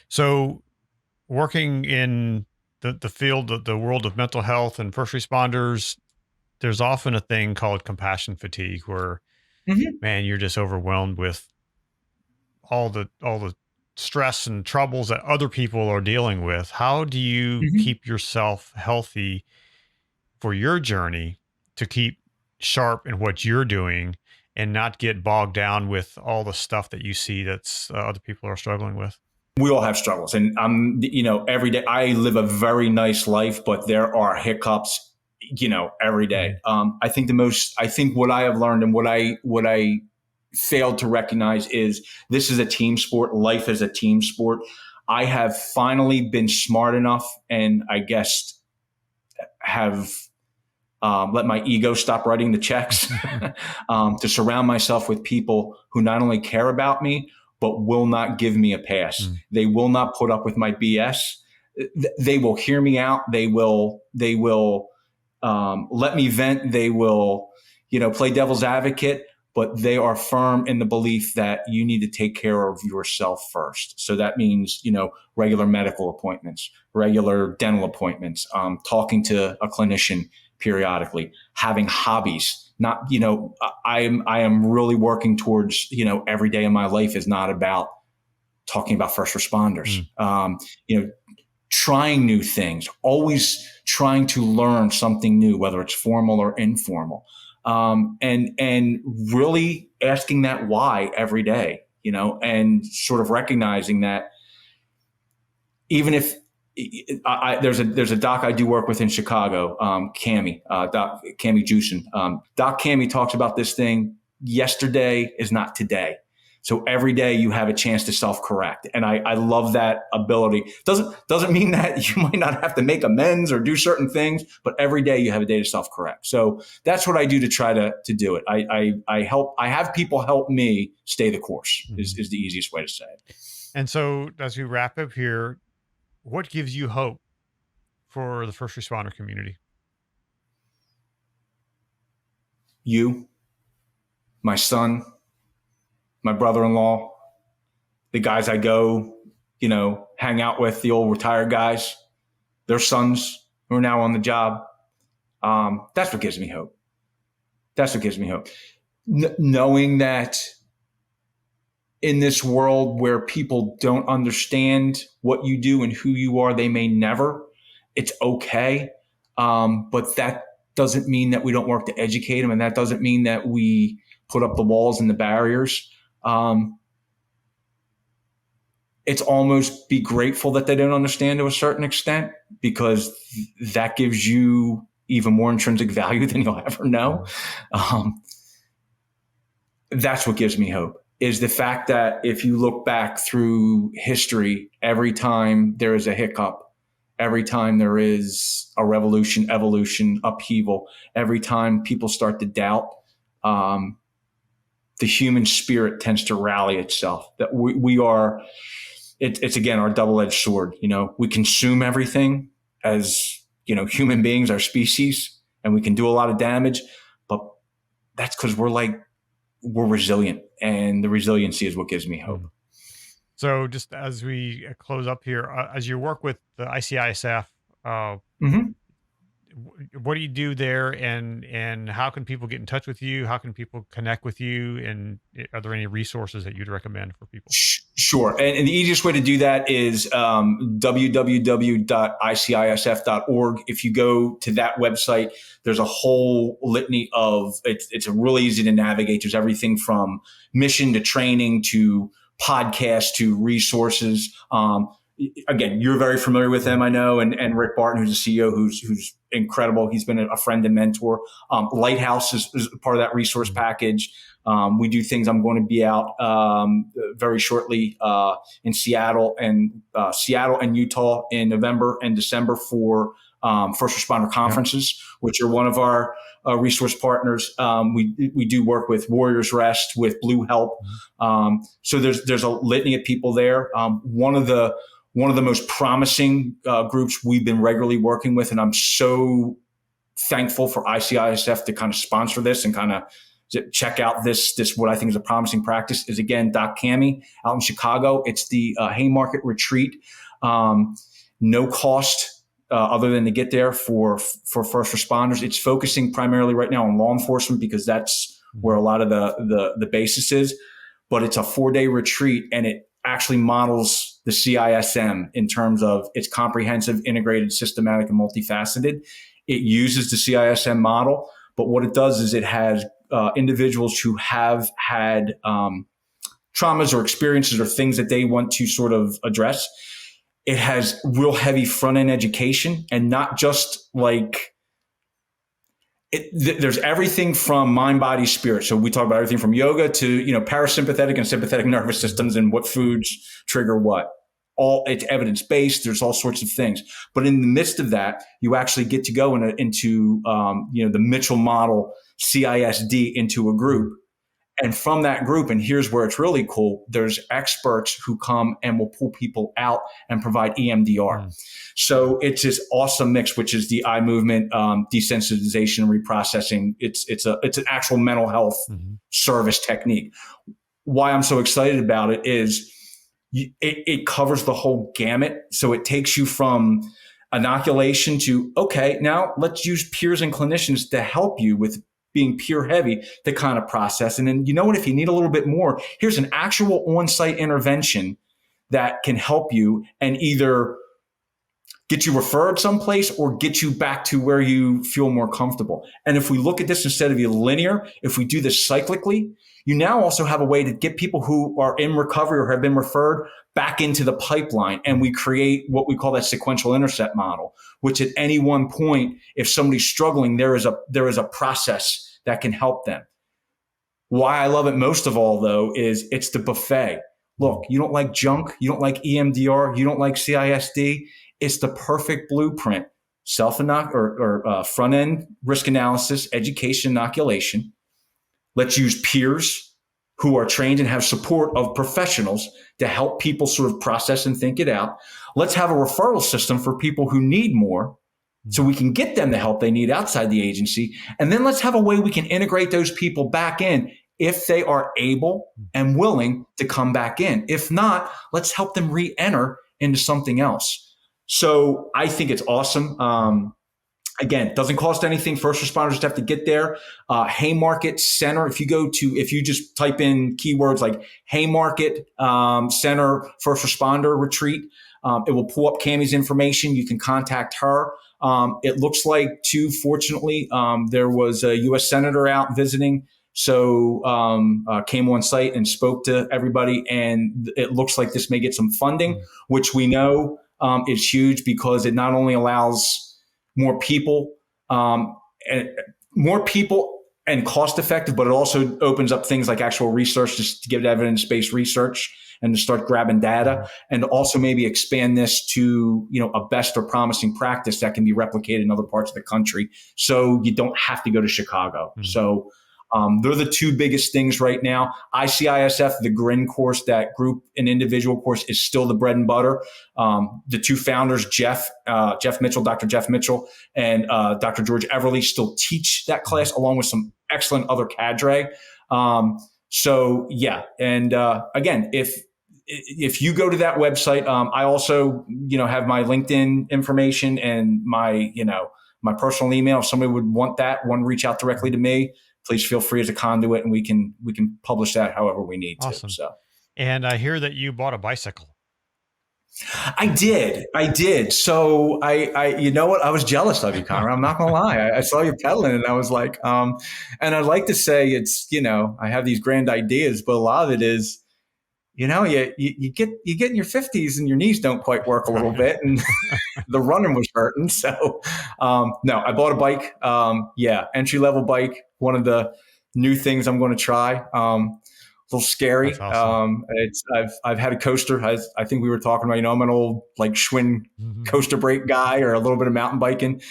So working in the field of the world of mental health and first responders, there's often a thing called compassion fatigue where, Mhm. man, you're just overwhelmed with all the stress and troubles that other people are dealing with. How do you Mhm. keep yourself healthy for your journey to keep sharp in what you're doing and not get bogged down with all the stuff that you see that's other people are struggling with? We all have struggles, and every day I live a very nice life, but there are hiccups, every day. Mhm. I think what I have learned and what I failed to recognize is this is a team sport. Life is a team sport. I have finally been smart enough, and I guess have let my ego stop writing the checks to surround myself with people who not only care about me, but will not give me a pass. Mm. They will not put up with my BS. They will hear me out. They will let me vent. They will, play devil's advocate, but they are firm in the belief that you need to take care of yourself first. So that means, regular medical appointments, regular dental appointments, talking to a clinician periodically, having hobbies. Not, I am really working towards, every day in my life is not about talking about first responders. Trying new things, always trying to learn something new, whether it's formal or informal, and really asking that why every day, and sort of recognizing that even if there's a doc I do work with in Chicago, Doc Cami Juicin. Doc Cami talks about this thing. Yesterday is not today. So every day you have a chance to self-correct. And I love that ability. Doesn't mean that you might not have to make amends or do certain things, but every day you have a day to self-correct. So that's what I do to try to do it. I have people help me stay the course is the easiest way to say it. And so as we wrap up here, what gives you hope for the first responder community? You, my son, my brother-in-law, the guys I go, hang out with, the old retired guys, their sons who are now on the job. That's what gives me hope. That's what gives me hope. Knowing that in this world where people don't understand what you do and who you are, they may never. It's okay. But that doesn't mean that we don't work to educate them. And that doesn't mean that we put up the walls and the barriers. It's almost be grateful that they don't understand to a certain extent, because that gives you even more intrinsic value than you'll ever know. That's what gives me hope, is the fact that if you look back through history, every time there is a hiccup, every time there is a revolution, evolution, upheaval, every time people start to doubt, the human spirit tends to rally itself. That we are, it's again our double-edged sword. We consume everything as human beings, our species, and we can do a lot of damage. But that's because we're resilient, and the resiliency is what gives me hope. So just as we close up here, as you work with the ICISF, what do you do there, and how can people get in touch with you? How can people connect with you? And are there any resources that you'd recommend for people? Sure. And the easiest way to do that is www.icisf.org. If you go to that website, there's a whole litany of, it's really easy to navigate. There's everything from mission to training to podcasts to resources. Again, you're very familiar with them, I know, and Rick Barton, who's the CEO, who's incredible. He's been a friend and mentor. Lighthouse is part of that resource package. We do things. I'm going to be out very shortly in Seattle and Utah in November and December for first responder conferences, which are one of our resource partners. We do work with Warriors Rest, with Blue Help. So there's a litany of people there. one of the most promising groups we've been regularly working with. And I'm so thankful for ICISF to kind of sponsor this and kind of check out this what I think is a promising practice is, again, Doc Cami out in Chicago. It's the Haymarket Retreat. No cost other than to get there for first responders. It's focusing primarily right now on law enforcement because that's where a lot of the basis is. But it's a 4-day retreat, and it actually models the CISM in terms of its comprehensive, integrated, systematic, and multifaceted. It uses the CISM model, but what it does is it has individuals who have had traumas or experiences or things that they want to sort of address. It has real heavy front-end education, and not just like there's everything from mind, body, spirit. So we talk about everything from yoga to, parasympathetic and sympathetic nervous systems and what foods trigger what. All it's evidence-based. There's all sorts of things. But in the midst of that, you actually get to go into the Mitchell model CISD into a group. And from that group, and here's where it's really cool, there's experts who come and will pull people out and provide EMDR. So it's this awesome mix, which is the eye movement, desensitization, and reprocessing. It's an actual mental health service technique. Why I'm so excited about it is it covers the whole gamut. So it takes you from inoculation to, okay, now let's use peers and clinicians to help you with being peer heavy, the kind of process. And then, if you need a little bit more, here's an actual on-site intervention that can help you and either get you referred someplace or get you back to where you feel more comfortable. And if we look at this instead of linear, if we do this cyclically, you now also have a way to get people who are in recovery or have been referred back into the pipeline. And we create what we call that sequential intercept model, which at any one point, if somebody's struggling, there is a process that can help them. Why I love it most of all, though, is it's the buffet. Look, you don't like junk, you don't like EMDR, you don't like CISD. It's the perfect blueprint. Front-end risk analysis, education, inoculation. Let's use peers who are trained and have support of professionals to help people sort of process and think it out. Let's have a referral system for people who need more so we can get them the help they need outside the agency. And then let's have a way we can integrate those people back in if they are able and willing to come back in. If not, let's help them re-enter into something else. So I think it's awesome. Again, it doesn't cost anything. First responders have to get there. Haymarket Center, if you just type in keywords like Haymarket Center First Responder Retreat, it will pull up Cammie's information. You can contact her. It looks like, too, fortunately, there was a U.S. Senator out visiting. So came on site and spoke to everybody. And it looks like this may get some funding, which we know is huge because it not only allows more people and cost effective, but it also opens up things like actual research just to give it evidence-based research and to start grabbing data, and to also maybe expand this to, a best or promising practice that can be replicated in other parts of the country. So you don't have to go to Chicago. So they're the two biggest things right now. ICISF, the GRIN course, that group and individual course, is still the bread and butter. The two founders, Jeff Mitchell, Dr. Jeff Mitchell, and Dr. George Everly, still teach that class along with some excellent other cadre. So yeah. And again, if you go to that website, I also, have my LinkedIn information and my personal email. If somebody would want to reach out directly to me, please feel free as a conduit, and we can publish that however we need to. Awesome. So, and I hear that you bought a bicycle. I did. So I you know what? I was jealous of you, Connor. I'm not gonna lie. I saw you pedaling, and I was like, and I'd like to say it's, I have these grand ideas, but a lot of it is, you get in your 50s and your knees don't quite work a little bit, and the running was hurting. So, no, I bought a bike. Entry level bike. One of the new things I'm going to try. A little scary. That's awesome. I've had a coaster. I think we were talking about, I'm an old like Schwinn coaster brake guy, or a little bit of mountain biking.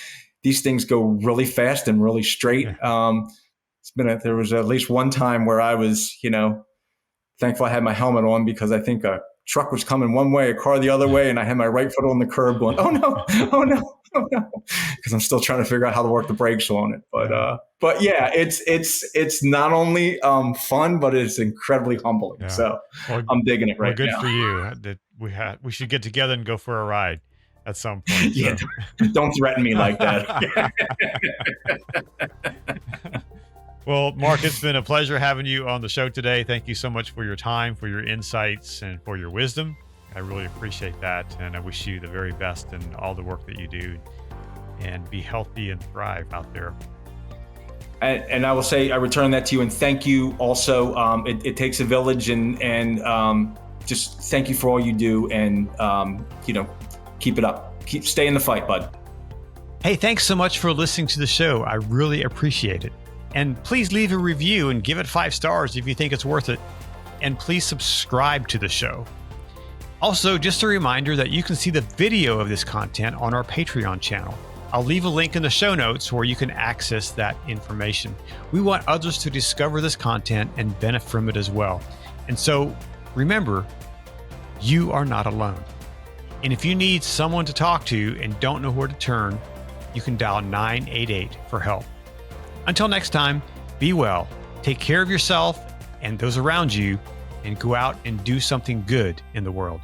These things go really fast and really straight. Yeah. There was at least one time where I was, thankful I had my helmet on, because I think a truck was coming one way, a car the other way, and I had my right foot on the curb going, oh no, oh no, oh no, because I'm still trying to figure out how to work the brakes on it. But yeah, it's not only fun, but it's incredibly humbling. Yeah. So I'm digging it right now. Good for you. We should get together and go for a ride at some point. Yeah, don't threaten me like that. Well, Marc, it's been a pleasure having you on the show today. Thank you so much for your time, for your insights, and for your wisdom. I really appreciate that. And I wish you the very best in all the work that you do, and be healthy and thrive out there. And I will say, I return that to you, and thank you also. It takes a village, and just thank you for all you do, and keep it up. Stay in the fight, bud. Hey, thanks so much for listening to the show. I really appreciate it. And please leave a review and give it 5 stars if you think it's worth it. And please subscribe to the show. Also, just a reminder that you can see the video of this content on our Patreon channel. I'll leave a link in the show notes where you can access that information. We want others to discover this content and benefit from it as well. And so remember, you are not alone. And if you need someone to talk to and don't know where to turn, you can dial 988 for help. Until next time, be well, take care of yourself and those around you, and go out and do something good in the world.